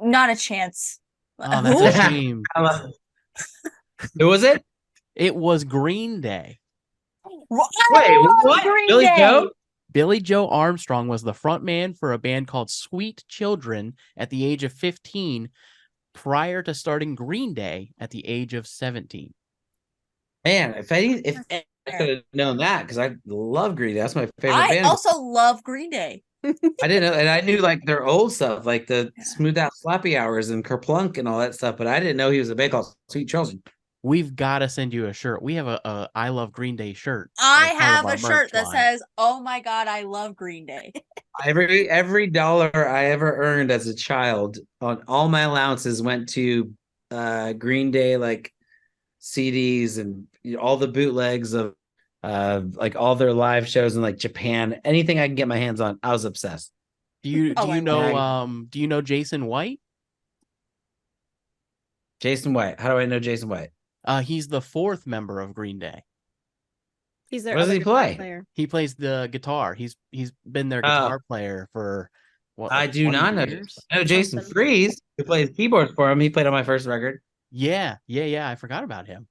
Not a chance. Oh, that's a shame. Who was it? It was Green Day. Wait, what? Billy Joe? Billy Joe Armstrong was the front man for a band called Sweet Children at the age of 15 prior to starting Green Day at the age of 17. Man, if I could have known that, because I love Green Day. That's my favorite I band. also love Green Day. I didn't know, and I knew like their old stuff, like the Smooth Out Slappy Hours and Kerplunk and all that stuff, but I didn't know he was a band called Sweet Children. We've got to send you a shirt. We have a I Love Green Day shirt. I as part of have our a shirt merch that line. says, "Oh my God, I love Green Day." Every dollar I ever earned as a child on all my allowances went to Green Day like CDs and all the bootlegs of like all their live shows in like Japan. Anything I can get my hands on, I was obsessed. Do you Oh, I do you know Jason White? Jason White. How do I know Jason White? He's the fourth member of Green Day. He's their What does other he guitar play? player. He plays the guitar. He's been their guitar player for what? I like do 20 not know. years? I know Jason Something. Freeze, who plays keyboards for him. He played on my first record. Yeah. I forgot about him.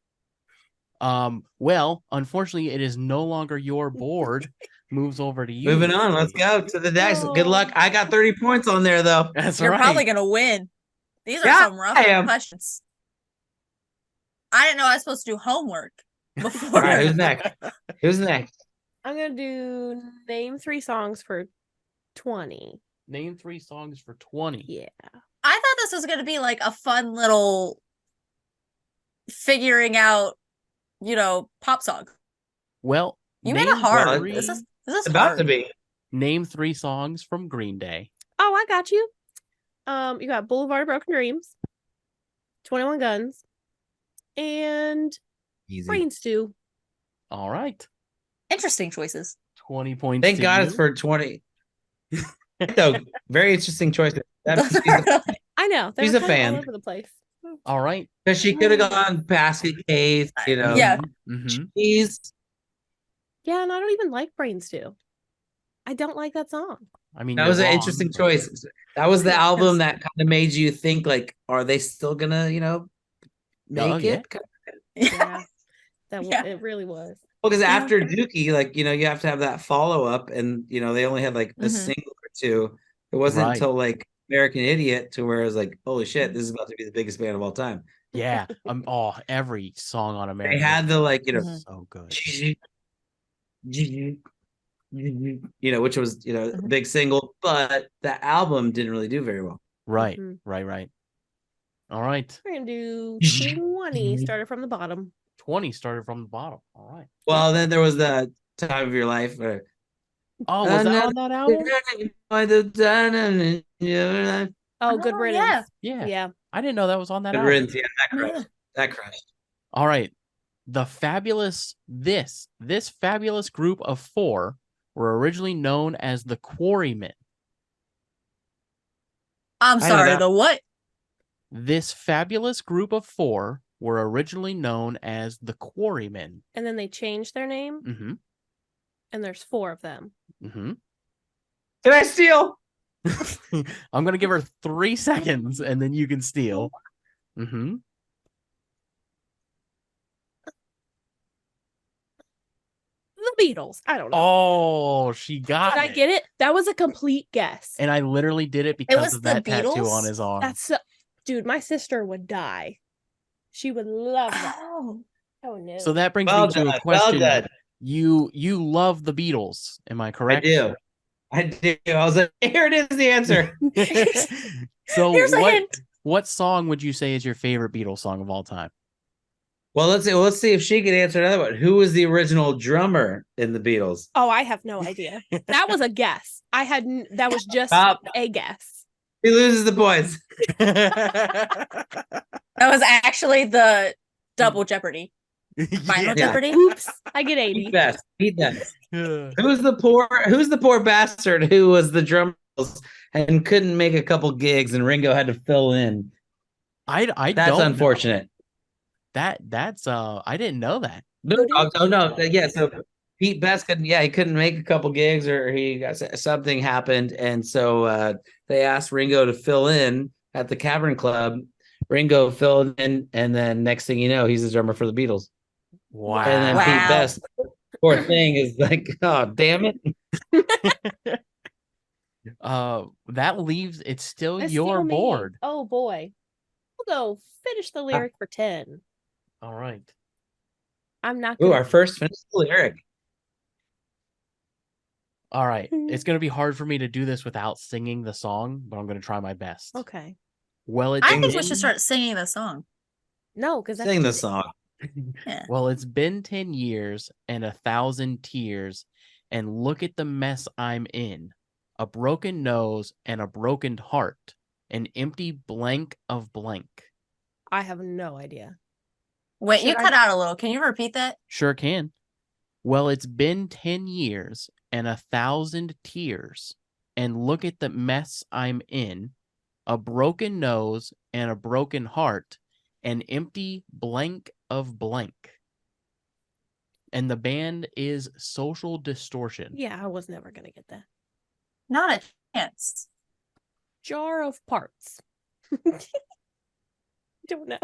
Well, unfortunately, it is no longer your board. Moves over to you. Moving on, let's go to the next. Good No. luck. I got 30 points on there though. That's You're right. probably gonna win. These are Yeah, some rough I am. questions. I didn't know I was supposed to do homework before. All right, who's next? Who's next? I'm gonna do name 3 songs for 20. Name 3 songs for 20. Yeah. I thought this was gonna be like a fun little figuring out, pop song. Well, You made it hard. Well, This is It's about hard. to be. Name 3 songs from Green Day. Oh, I got you. You got Boulevard of Broken Dreams, 21 Guns, and Easy. Brain Stew. All right. Interesting choices. 20 points. Thank to God you. it's for 20. So very interesting choice. Those are I know. They She's were a kind of fan. all over the place. All right. Because she could have gone Basket Case, Yeah. Mhm. Cheese. Yeah, and I don't even like Brain Stew. I don't like that song. I mean, That you're was an wrong, interesting but- choice. That was the Yes. album that kind of made you think, like, are they still gonna, make yeah. it? Yeah. Yeah. It really was. Well, because after Dookie, like, you have to have that follow up, and they only had like a Mhm. single or two. It wasn't Right. until like American Idiot to where it was like, holy shit, this is about to be the biggest band of all time. Yeah. Every song on American. They had the like, Mhm. so good. Which was a big single, but the album didn't really do very well. Right. Mhm. Right. All right. We're gonna do 20. Started from the bottom. 20 started from the bottom. All right. Well, then there was the Time of Your Life. Oh, was that on that album? Oh, Good Oh, Riddance. Yeah. Yeah. I didn't know that was on that Good album. riddance, yeah, that Yeah. crushed. That crushed. All right. The fabulous this fabulous group of 4 were originally known as the Quarrymen. I'm I know sorry, that. the what? This fabulous group of 4 were originally known as the Quarrymen. And then they changed their name, Mm-hmm. and there's 4 of them. Mm-hmm. Can I steal? I'm gonna give her 3 seconds and then you can steal. Mm-hmm. The Beatles. I don't know. Oh, she got Did I get it? That was a complete guess. And I literally did it because was of the that tattoo Beatles? on his arm. That's so... Dude, my sister would die. She would love that. Oh, Oh no. So that brings Well me to done. a question. Well done. You love the Beatles, am I I correct? do. I was like, here it is, the answer. So here's a hint. what song would you say is your favorite Beatles song of all time? Well, let's see if she can answer another one. Who was the original drummer in the Beatles? Oh, I have no idea. That was a guess. That was just Bob. a guess. He loses the points. That was actually the double Jeopardy. Final Yeah. Jeopardy. Oops, I get Pete 80. Best. Pete Best. Yeah. Who's the poor bastard who was the drummer and couldn't make a couple gigs and Ringo had to fill in? I That's don't unfortunate. know. That's I didn't know that. No, oh no, yeah. So Pete Best he couldn't make a couple gigs or he got something happened, and so they asked Ringo to fill in at the Cavern Club. Ringo filled in, and then next thing you know, he's the drummer for the Beatles. Wow. And then Pete Wow. Best, poor thing, is like, oh damn it. That leaves it's still That's your still me. board. Oh boy. We'll go finish the lyric for 10. All right. I'm not Ooh, gonna our first finished lyric. All right. It's gonna be hard for me to do this without singing the song, but I'm gonna try my best. Okay. Well, it's I think we been- should start singing the song. No, because that's Sing the just- song. Yeah. Well, it's been 10 years and 1,000 tears, and look at the mess I'm in. A broken nose and a broken heart, an empty blank of blank. I have no idea. Wait, you Should I- cut out a little. Can you repeat that? Sure can. Well, it's been 10 years and 1,000 tears, and look at the mess I'm in. A broken nose and a broken heart, an empty blank of blank. And the band is Social Distortion. Yeah, I was never gonna get that. Not a chance. Jar of parts. Don't know.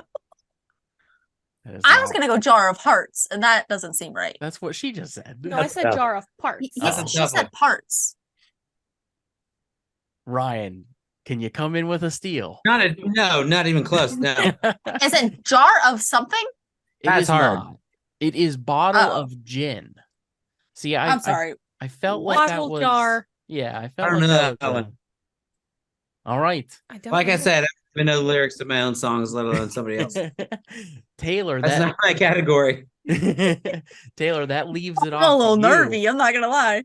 That is I was not- gonna go jar of hearts, and that doesn't seem right. That's what she just said. No, I That's said tough. jar of parts. Yes, Oh. she said parts. Ryan, can you come in with a steal? Not even close. No. Is it jar of something? It That's is hard. not. It is bottle Oh. of gin. See, I'm sorry. I felt like that Bottle was jar. Yeah, I felt don't like know that that was one. all right. I don't Like I know. said, I don't even know the lyrics to my own songs, let alone somebody else. Taylor, That's that not my category. Taylor, that leaves it I'm off a little to you. nervy. I'm not gonna lie.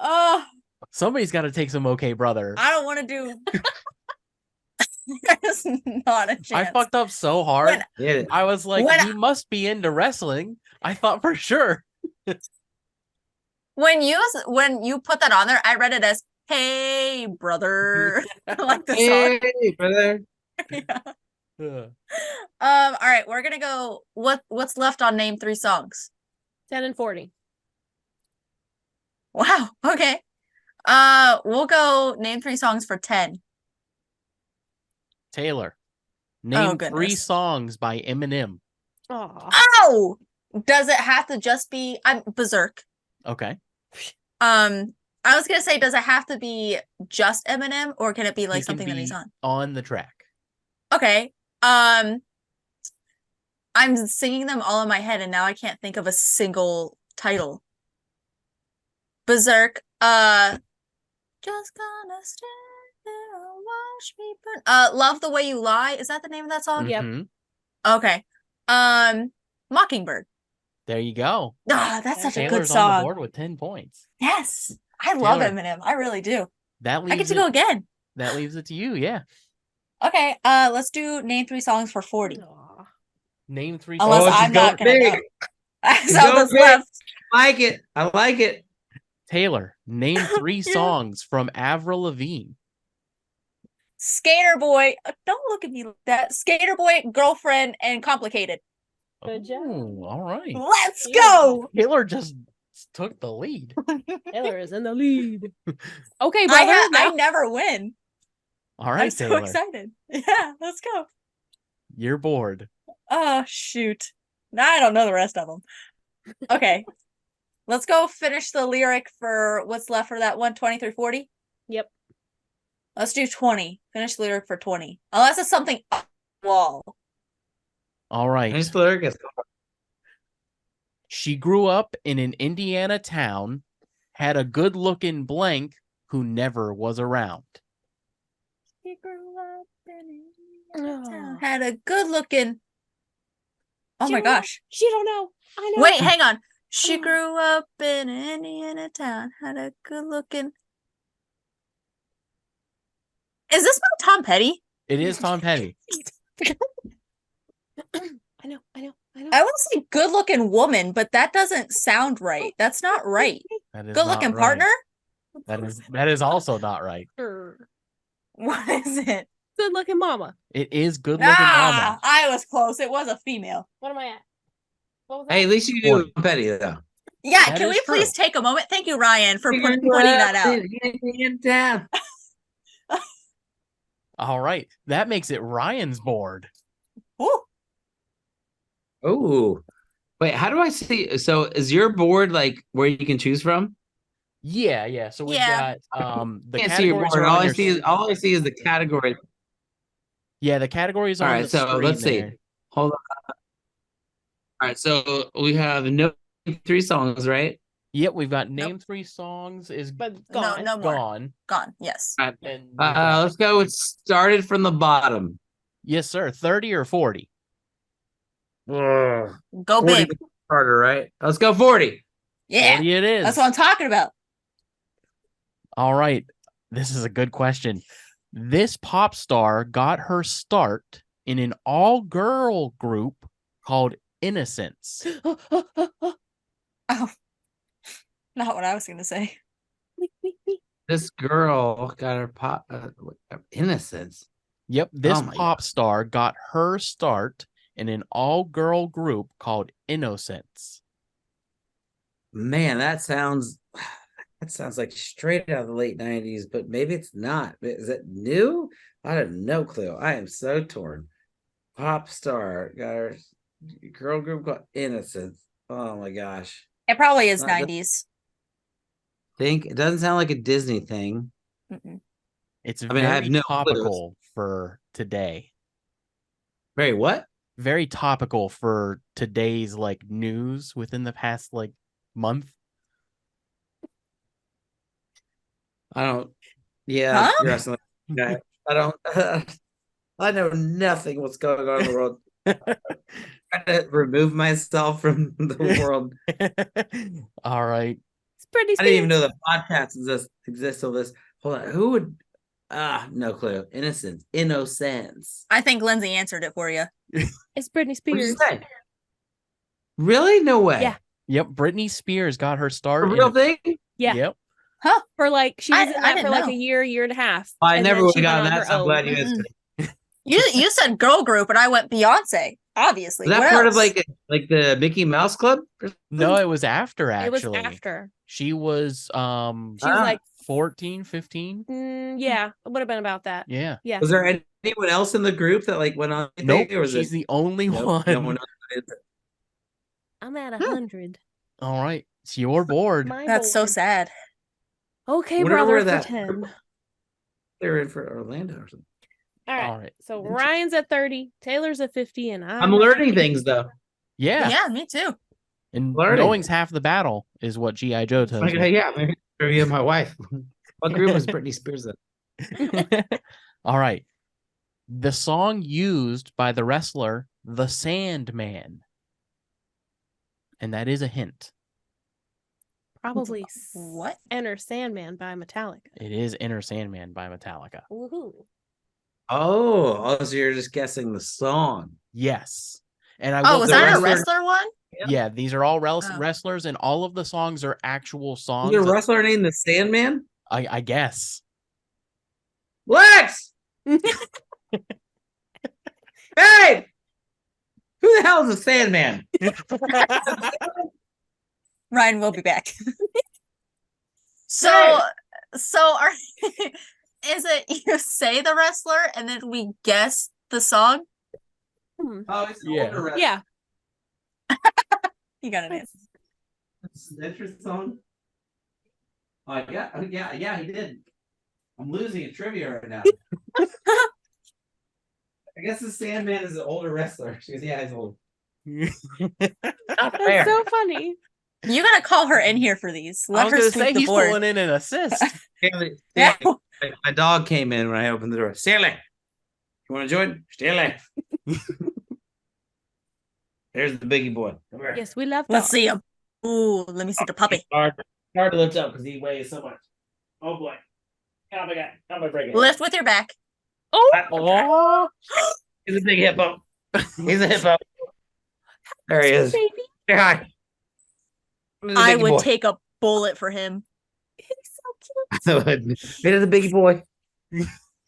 Oh, Somebody's got to take some okay, brother. I don't want to do. There's not a chance. I fucked up so hard. Yeah. I was like, when he must be into wrestling. I thought for sure. When you put that on there, I read it as "Hey, brother," like the song. Hey, brother. Yeah. Ugh. All right, we're gonna go. What's left on name 3 songs? 10 and 40. Wow. Okay. We'll go name 3 songs for 10. Taylor, name 3 goodness. songs by Eminem. Aw. Oh, does it have to just be? I'm Berserk. Okay. I was gonna say, does it have to be just Eminem, or can it be like He can something that he's be on? on the track. Okay. I'm singing them all in my head, and now I can't think of a single title. Berserk. Just gonna stand there and watch me burn. Love the Way You Lie. Is that the name of that song? Yep. Mhm. Okay. Mockingbird. There you go. Ah, that's such a good Taylor's on the song. board with 10 points. Yes, I love Taylor. Eminem. I really do. That leaves I get to it, go again. That leaves it to you, yeah. Okay. Let's do name 3 songs for 40. Aw. Name 3 Unless songs. she's I'm not going gonna big. know. She's So going that's big. left. I like it. I like it. Taylor, name 3 Yeah. songs from Avril Lavigne. Skater Boy. Don't look at me like that. Skater Boy, Girlfriend, and Complicated. Good job. Oh, all right. Let's Yeah. go. Taylor just took the lead. Taylor is in the lead. Okay, I brother. now- never win. All right, I'm so Taylor. excited. Yeah, let's go. You're bored. Oh shoot. Now I don't know the rest of them. Okay. Let's go finish the lyric for what's left for that one, 20 through 40. Yep. Let's do 20. Finish the lyric for 20. Unless it's something off the wall. All right. Nice lyric. She grew up in an Indiana town, had a good looking blank who never was around. He grew up in Indiana town, Oh. had a good looking. Oh She my don't know. gosh. She don't know. I know. Wait, hang on. She Oh. grew up in an Indiana town, had a good looking. Is this by Tom Petty? It is Tom Petty. I know. I want to say good looking woman, but that doesn't sound right. That's not right. That is Good not looking right. partner? That is also not right. What is it? Good looking mama. It is good looking mama. I was close. It was a female. What am I at? What was that? Hey, at least you knew Petty though. Yeah, That can is we please true. take a moment? Thank you, Ryan, for putting that out. In town. All right. That makes it Ryan's board. Ooh. Oh, wait. How do I see? So, is your board like where you can choose from? Yeah. So we've Yeah. got the I can't see your categories board. are All on I your see is the category. Yeah, the categories All on right, the so screen let's see. there. Hold on. All right, so we have no 3 songs, right? Yep, we've got name 3 songs is But gone. No more. gone. Gone. Yes. All right. And we've got- Let's go with started from the bottom. yes, sir. 30 or 40. Ugh. Go 40 big. harder, right? Let's go 40. Yeah. 40 it is. That's what I'm talking about. All right. This is a good question. This pop star got her start in an all-girl group called Innocence. Oh. Not what I was gonna say. This girl got her innocence. Yep, this Oh my pop star got her start in an all-girl group called Innocence. Man, that sounds like straight out of the late 90s, but maybe it's not. Is it new? I have no clue. I am so torn. Pop star got her girl group called Innocence. Oh my gosh. It probably is Not the- 90s. Think it doesn't sound like a Disney thing. Mm-mm. It's I very mean, I have no clue. topical for today. Very what? Very topical for today's like news within the past like month. I don't. Yeah, Huh? you're asking like that. I don't. I know nothing what's going on in the world. Trying to remove myself from the world. All right. It's Britney I didn't even Spears. know the podcast exists till this. Hold on. Who would no clue. Innocence. I think Lindsay answered it for you. It's Britney What did you Spears. say? Really? No way. Yeah. Yep, Britney Spears got her A start. real thing? Yeah. Yep. Huh? For like she was in I that for didn't like know. a year and a half. I and never then would she have went gotten on that. her So I'm own. glad you answered. You said girl group, and I went Beyonce. Obviously. Was that What part else? of like the Mickey Mouse Club? No, it was after It was actually. after. She was She was Ah. like 14, 15. yeah, it would have been about that. Yeah. Yeah. Was there anyone else in the group that like went on? Nope. Or was She's it, the only nope, one. no one knows what it is? I'm at 100. All right. It's your board. My That's so board. sad. Okay, Whatever brother, for that- 10. They were in for Orlando or something. All right. All right. So Interesting. Ryan's at 30, Taylor's at 50, and I'm at learning 50. things though. Yeah. Yeah, me too. And Learning. knowing's half the battle is what G.I. Joe tells Like, me. yeah, maybe you my wife. What group was Britney Spears in? All right. The song used by the wrestler The Sandman. And that is a hint. Probably What? Enter Sandman by Metallica. It is Enter Sandman by Metallica. Woohoo. Oh, so you're just guessing the song. Yes. And I Oh, will was the that a wrestler- wrestler one? Yeah, these are all Oh. wrestlers, and all of the songs are actual songs. Is there a wrestler named the Sandman? I guess. Lex! Hey! Who the hell is the Sandman? Ryan will be back. So are is it you say the wrestler and then we guess the song? Oh, it's Yeah. older wrestler. Yeah. You got an answer. It's an interesting song. Oh, yeah, he did. I'm losing at trivia right now. I guess the Sandman is an older wrestler. She goes, yeah, he's old. That's so funny. You gotta call her in here for these. I Let was her going to sweep say the he's board. pulling in an assist. Yeah. My dog came in when I opened the door. Stanley, you want to join? Stanley. There's the biggie boy. Come here. Yes, we love Let's dogs. see him. Ooh, let me see the puppy. Hard to lift up because he weighs so much. Oh boy. How am I breaking it? Lift with your back. Oh, He's a big hippo. He's a hippo. There he is. Baby. Say hi. He's a I biggie would boy. take a bullet for him. He's so cute. He's a biggie boy.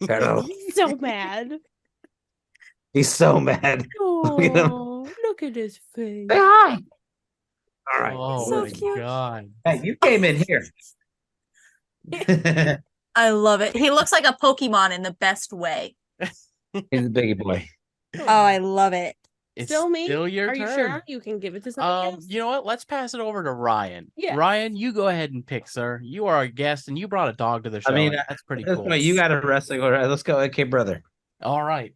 Hello. He's so mad. He's so mad. Oh, Look at him. look at his face. Say hi. All right. oh So my cute. god. Hey, you came in here. I love it. He looks like a Pokemon in the best way. He's a biggie boy. Oh, I love it. It's Still me? still your Are turn. you sure? You can give it to somebody else. You know what? Let's pass it over to Ryan. Yes. Ryan, you go ahead and pick, sir. You are a guest, and you brought a dog to the show. mean, and that's pretty That's cool. why you got a wrestling order. Let's go. Okay, brother. All right.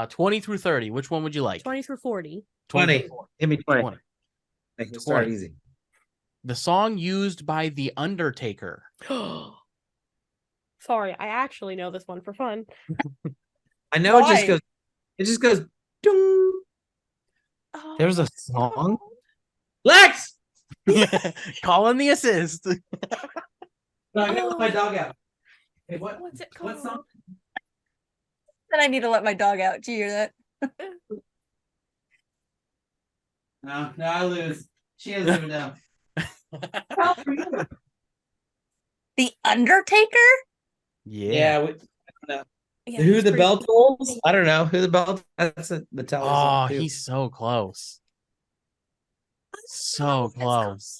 20 through 30. Which one would you like? 20 through 40. 20. Give me 20. 20. Make it start 20. easy. The song used by The Undertaker. Sorry, I actually know this one for fun. I know Why? it just goes dung. Oh, There's a what's it song? called? Lex! Calling the assist. No, I gotta let my dog out. Hey, What's it called? what song? Then I need to let my dog out. Do you hear that? No, I lose. She has living down. The Undertaker? Yeah. Yeah, Who he's the pretty bell cool. tolls? I don't know. Who the bell? That's a Metallica Oh, song too. he's so close. So close.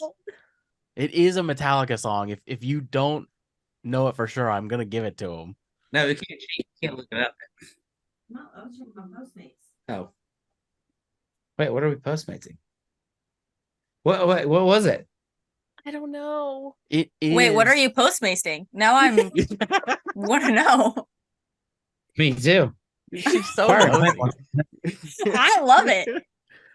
It is a Metallica song. If you don't know it for sure, I'm gonna give it to him. No, we can't. You can't look it up. No, I was from my Postmates. Oh. Wait, what are we postmating? What was it? I don't know. It is. Wait, what are you postmasting? Now I'm want to know. Me too. She's so Hard. nosy. I love it.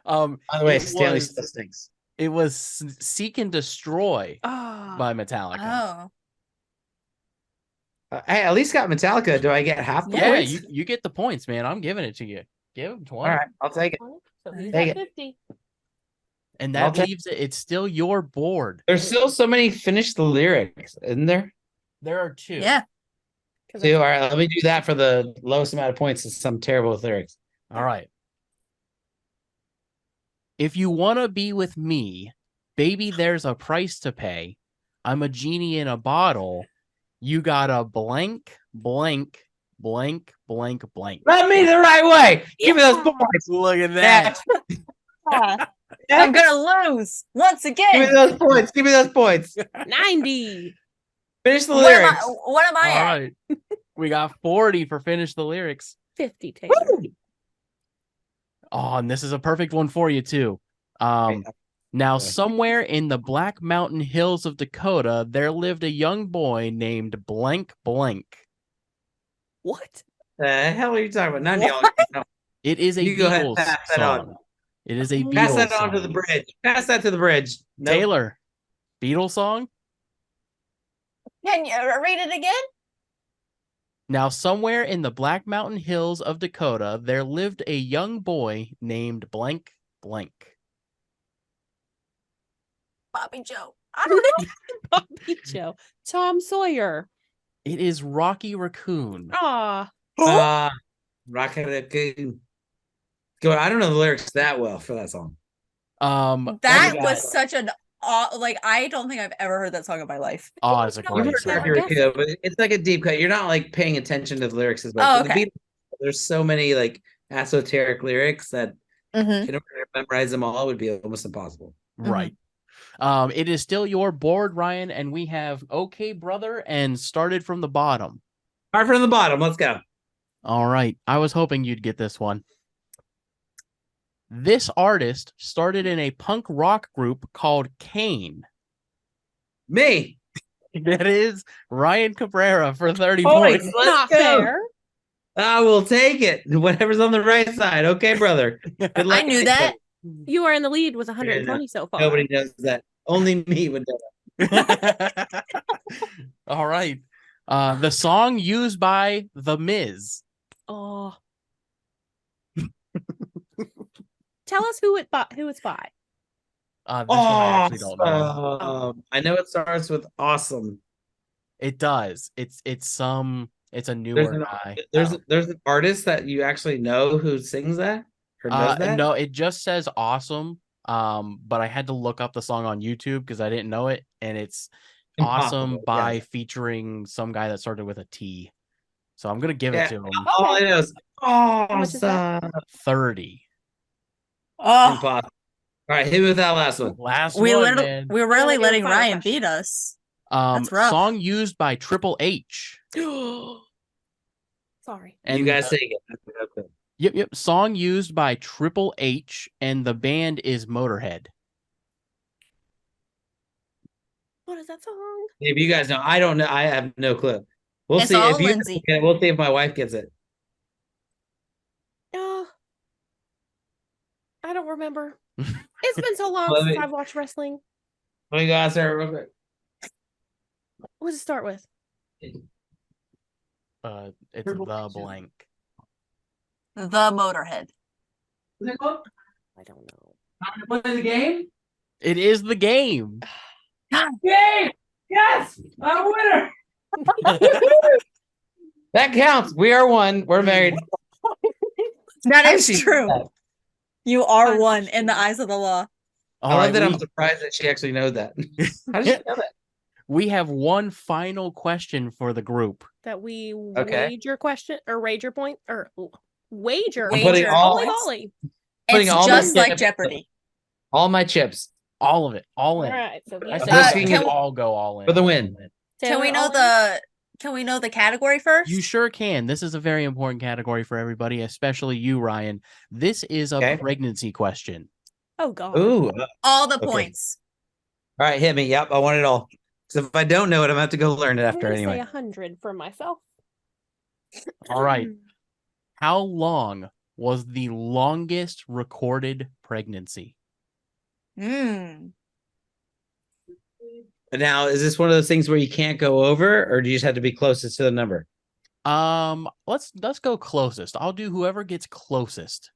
By the way, it Stanley was- still stinks. It was Seek and Destroy Ah, by Metallica. Oh. Hey, at least got Metallica. Do I get half the Yeah, points? you get the points, man. I'm giving it to you. Give him 20. All right, I'll take it. so he's Take at it. 50. And I'll that take- leaves it. It's still your board. There's still so many finish the lyrics, isn't there? There are two. Yeah. 'Cause Two. I- All right, let me do that for the lowest amount of points. Since I'm terrible with lyrics. All right. If you want to be with me, baby, there's a price to pay. I'm a genie in a bottle. You got a blank, blank, blank, blank, blank. Let me the right way. Give me those points. Look at that. Ah, Yeah. I'm gonna lose once Give me again. those points. Give me those points. 90. Finish the What am I, lyrics. what am I All at? right. We got 40 for finish the lyrics. 50, Taylor. Woo! Oh, and this is a perfect one for you too. Now, Okay. somewhere in the Black Mountain Hills of Dakota, there lived a young boy named blank blank. What? The hell are you talking about? None of y'all. No. It is a You go ahead, Beatles pass that on. song. It is a Beatles Pass that on to song. the bridge. Pass that to the bridge. Nope. Taylor, Beatles song? Can you read it again? Now, somewhere in the Black Mountain Hills of Dakota, there lived a young boy named blank blank. Bobby Joe. I don't know. Bobby Joe. Tom Sawyer. It is Rocky Raccoon. Ah, Rocket Raccoon. Go. I don't know the lyrics that well for that song. That got was it. such an like I don't think I've ever heard that song in my life. Oh, it's a You've You've great heard song. heard Rocket Raccoon, but it's like a deep cut. You're not like paying attention to the lyrics as much. Oh, The okay. Beatles, there's so many like esoteric lyrics that Mhm. in order to memorize them all would be almost impossible. Right. It is still your board, Ryan, and we have Okay Brother and Started from the Bottom. Start from the bottom. Let's go. All right. I was hoping you'd get this one. This artist started in a punk rock group called Kane. Me. That is Ryan Cabrera for 30 Points. points. Let's not go. fair. I will take it. Whatever's on the right side. Okay, brother. Good I luck. knew that. You are in the lead with 120 so far. Nobody knows that. Only me would know that. All right. The song used by The Miz. Oh. Tell us who it's by. This one I actually don't know. I know it starts with awesome. It does. It's a There's newer an guy. there's an artist that you actually know who sings that or knows that. No, it just says awesome. But I had to look up the song on YouTube because I didn't know it, and it's awesome Impossible, by yeah. featuring some guy that started with a T. So I'm gonna give Yeah. it to him. All I know is much is that? awesome. 30. Oh, Impossible. All right, hit me with that last one. Last we one, literally man. we're And then really we do a letting final Ryan question. beat us. That's rough. Song used by Triple H. Sorry. And You guys sing it. Okay. Yep. Song used by Triple H, and the band is Motorhead. What is that song? Maybe you guys know. I don't know. I have no clue. We'll It's see all if you. Lindsay. We'll see if my wife gets it. I don't remember. It's been so long Let since me- I've watched wrestling. Let me go ask her real quick. What does it start with? It's Triple the H. blank. The Motorhead. What's it called? I don't know. What is the game? It is the game. Game! Yes! I'm a winner! That counts. We are one. We're married. That How is did she true. know that? You are I'm one in the sure. eyes of the law. All I love right, that we, I'm surprised that she actually knows that. How did she know that? we have one final question for the group. That we Okay. wager question or wager point or wager. I'm putting all- Holy points. moly. Putting It's all my just like chips- Jeopardy. All my chips All of it. All All in. right. So I you said Uh, we can should we- all go all in. for the win. Can we Taylor, know all in? the category first? You sure can. This is a very important category for everybody, especially you, Ryan. This is a Okay. pregnancy question. Oh god. Ooh. All the Okay. points. All right, hit me. Yep, I want it all. So if I don't know it, I'm gonna have to go learn it I'm after gonna say anyway. 100 for myself. All right. How long was the longest recorded pregnancy? Now, is this one of those things where you can't go over, or do you just have to be closest to the number? Let's go closest. I'll do whoever gets closest.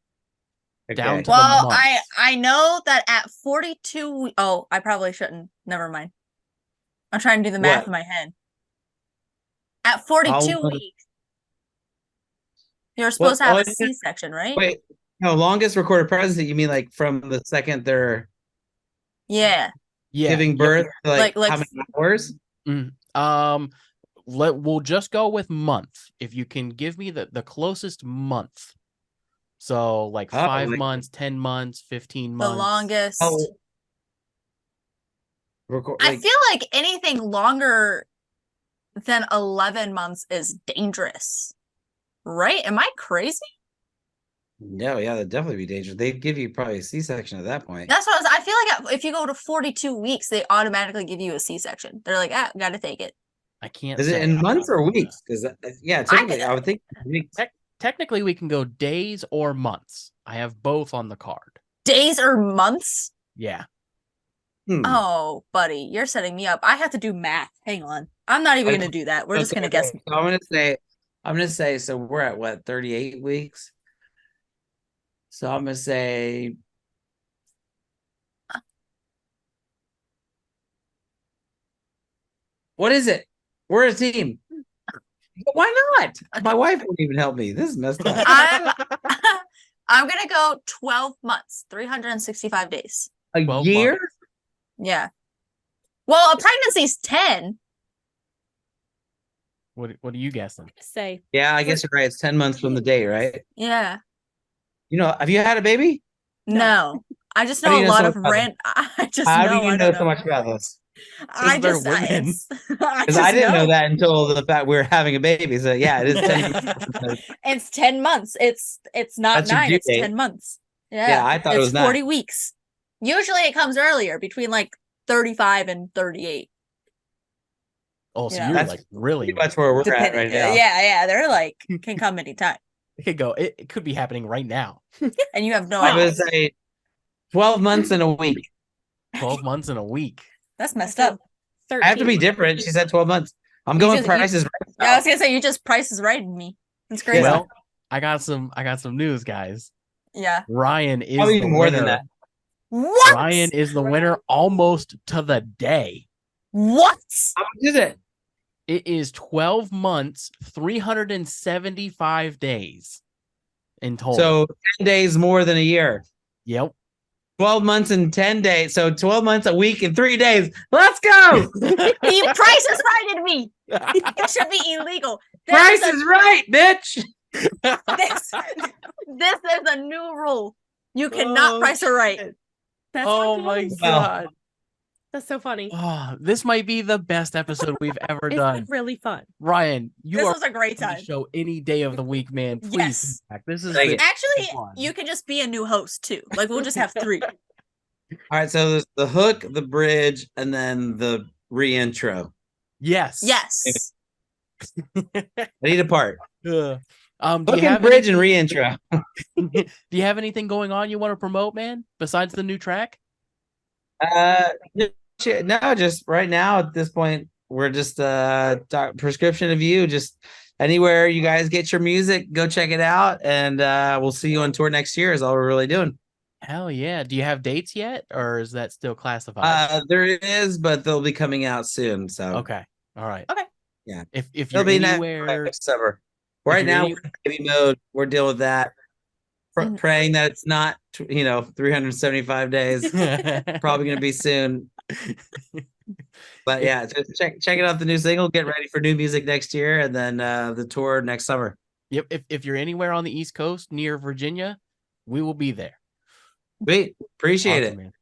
Okay. Down to Well, the months. I know that at 42. Oh, I probably shouldn't. Never mind. I'm trying to do the math What? in my head. At 42 How- weeks, you're supposed to have oh, a C-section, right? Wait, no, longest recorded pregnancy. You mean like from the second they're Yeah. Yeah. giving yep. birth? Like Like- how many hours? We'll just go with month. If you can give me the closest month. So like Oh, 5 like- months, 10 months, 15 The months. longest. Oh, I feel like anything longer than 11 months is dangerous. Right? Am I crazy? no, yeah, that'd definitely be dangerous. They'd give you probably a C-section at that point. That's what I feel like if you go to 42 weeks, they automatically give you a C-section. They're like, gotta take it. I can't Is it say. in I'm months not or sure. weeks? Because yeah, typically I would think weeks. Technically, we can go days or months. I have both on the card. Days or months? Yeah. Oh, buddy, you're setting me up. I have to do math. Hang on. I'm not even Okay. gonna do that. We're just gonna Okay, guess. so I'm gonna say, so we're at what, 38 weeks? So I'm gonna say what is it? We're a team. Why not? My wife won't even help me. This is messed up. I'm gonna go 12 months, 365 days. A 12 year? months. Yeah. Well, a pregnancy's 10. What are you guessing? Say Yeah, I guess you're right. It's 10 months from the day, right? Yeah. You know, have you had a baby? No. I just How do know you a know lot so of much about rand. I just How know. do you I know don't so much about this? I they're just, women. Because I didn't know that until the fact we were having a baby. So yeah, it is 10 months. It's 10 months. It's not That's your 9. due It's date. 10 months. Yeah. Yeah, I thought it it's was 9. 40 weeks. Usually it comes earlier, between like 35 and 38. Oh, so Yeah. you're That's like really. That's where we're at Depending. right now. Yeah. They're like, can come anytime. It could go. It could be happening right now. And you have no I idea. would say 12 months and a week. 12 months in a week. That's messed up. 13. I have to be different. She said 12 months. I'm going just- prices right Yeah, I now. was gonna say you just prices right in me. That's crazy. Yeah. Well, I got some news, guys. Yeah. Ryan is Probably the more winner. than that. What? Ryan is the winner almost to the day. What? How much is it? It is 12 months, 375 days in total. So 10 days more than a year. Yep. 12 months and 10 days. So 12 months, a week, and 3 days. Let's go. He price is righted me. It should be illegal. Price is right, bitch. This is a new rule. You cannot price it right. That's Oh fucking my awesome. god. That's so funny. Oh, this might be the best episode we've ever It's done. been really fun. Ryan, you This are was a great on the time. show any day of the week, man. Please Yes. come back. This is Thank been you. Actually, fun. you can just be a new host too. Like we'll just have 3. All right. So there's the hook, the bridge, and then the re-intro. Yes. Yes. I need a part. Do Hook you have and bridge and anything- re-intro. Do you have anything going on you want to promote, man? Besides the new track? No, just right now at this point, we're just prescription of you. Just anywhere you guys get your music, go check it out, and we'll see you on tour next year. Is all we're really doing. Hell yeah. Do you have dates yet, or is that still classified? There is, but they'll be coming out soon. So Okay. All right. Okay. Yeah. If It'll you're be anywhere, next summer. Right you're now, any- we're in baby mode. We're dealing with that. Mhm. Praying that it's not, 375 days. Probably going to be soon. But yeah, just check it out. The new single. Get ready for new music next year, and then the tour next summer. Yep. If you're anywhere on the East Coast near Virginia, we will be there. Sweet, appreciate Awesome, it. man.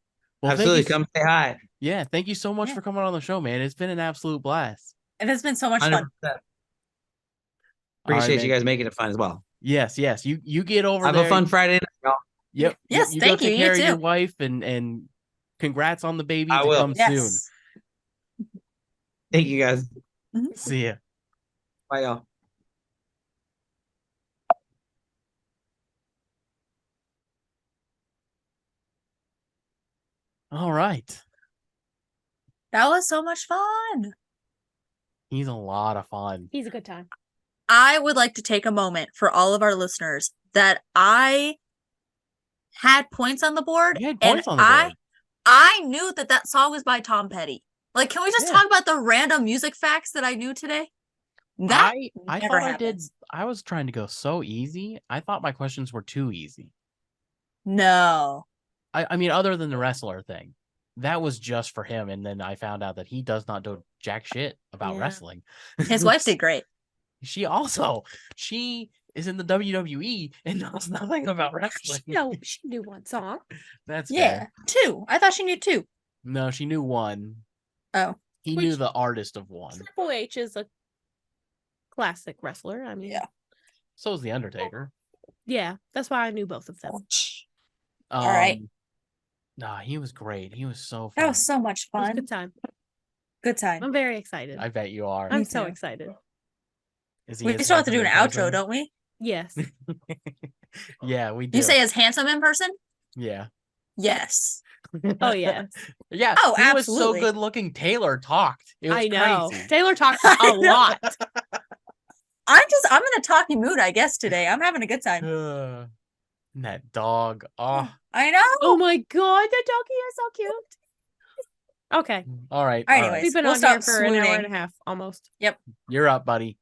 Well, thank Absolutely, you come say hi. Yeah, thank you so much Yeah. for coming on the show, man. It's been an absolute blast. It has been so much fun. 100%. All right, Appreciate you man. guys making it fun as well. Yes. You get over Have there. a fun Friday night, y'all. Yep. Yes, You go thank take you. care You of your too. wife and congrats on the baby I to will. come soon. Yes. Thank you guys. See ya. Bye, y'all. All right. That was so much fun. He's a lot of fun. He's a good time. I would like to take a moment for all of our listeners that I had points on the board. You had and points on the board. I knew that song was by Tom Petty. Like, can we just Yeah. talk about the random music facts that I knew today? That I never thought happens. I was trying to go so easy. I thought my questions were too easy. No. I mean, other than the wrestler thing, that was just for him. And then I found out that he does not do jack shit about Yeah. wrestling. His wife did great. She is in the WWE and knows nothing about wrestling. No, she knew one song. That's Yeah. fair. 2. I thought she knew 2. No, she knew one. Oh. He Which- knew the artist of one. Triple H is a classic wrestler. I mean, Yeah. So is the Undertaker. yeah, that's why I knew both of them. All right. Nah, he was great. He was so fun. That was so much It was a fun. good time. Good time. I'm very excited. I bet you are. I'm Me so too. excited. Is he We as still have to do an handsome in outro, don't we? Yes. person? Yeah, we do. You say as handsome in person? Yeah. Yes. Oh yes. Yeah. Oh, he was so absolutely. good looking. Taylor talked. It was I know. crazy. Taylor talks I a know. lot. I'm in a talky mood, I guess, today. I'm having a good time. And that dog. Oh, I know. Oh my god, that doggy is so cute. Okay. all right. All right, all anyways. We've been We'll on here stop for an hour swooning. and a half almost. You're up, buddy.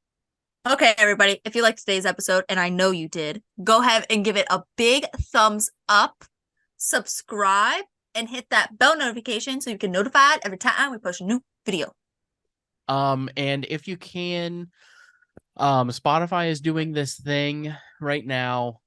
Okay, everybody. If you liked today's episode, and I know you did, go ahead and give it a big thumbs up, subscribe, and hit that bell notification so you can notified every time we post a new video. And if you can, Spotify is doing this thing right now,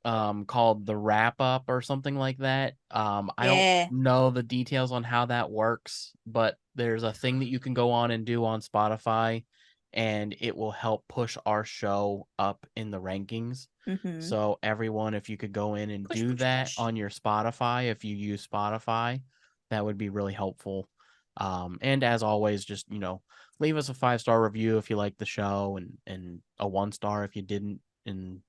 called the wrap up or something like that. I Yeah. don't know the details on how that works, but there's a thing that you can go on and do on Spotify, and it will help push our show up in the rankings. Mhm. So everyone, if you could go in and do that on your Spotify, if you use Spotify, that would be really helpful. And as always, just, leave us a 5-star review if you like the show, and a 1-star if you didn't. And,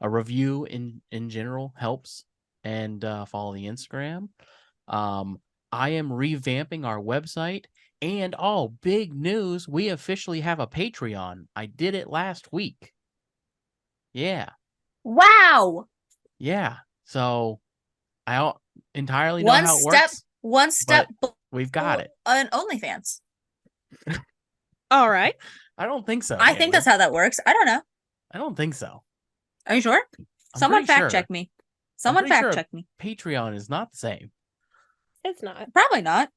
a review in general helps. And follow the Instagram. I am revamping our website. And big news, we officially have a Patreon. I did it last week. Yeah. Wow. Yeah. So I don't entirely know One how it step, works. one step We've got it. on OnlyFans. All right. I don't think so. I think that's how that works. I don't know. I don't think so. Are you sure? I'm Someone pretty fact sure. check me. Someone pretty fact sure check me. Patreon is not the same. It's not. Probably not.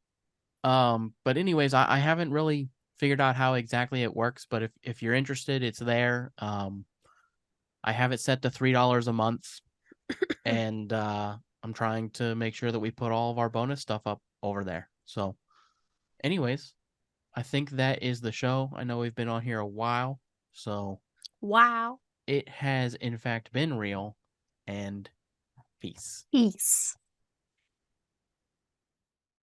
But anyways, I haven't really figured out how exactly it works, but if you're interested, it's there. I have it set to $3 a month, and I'm trying to make sure that we put all of our bonus stuff up over there. So, anyways, I think that is the show. I know we've been on here a while, so Wow. it has in fact been real, and peace. Peace.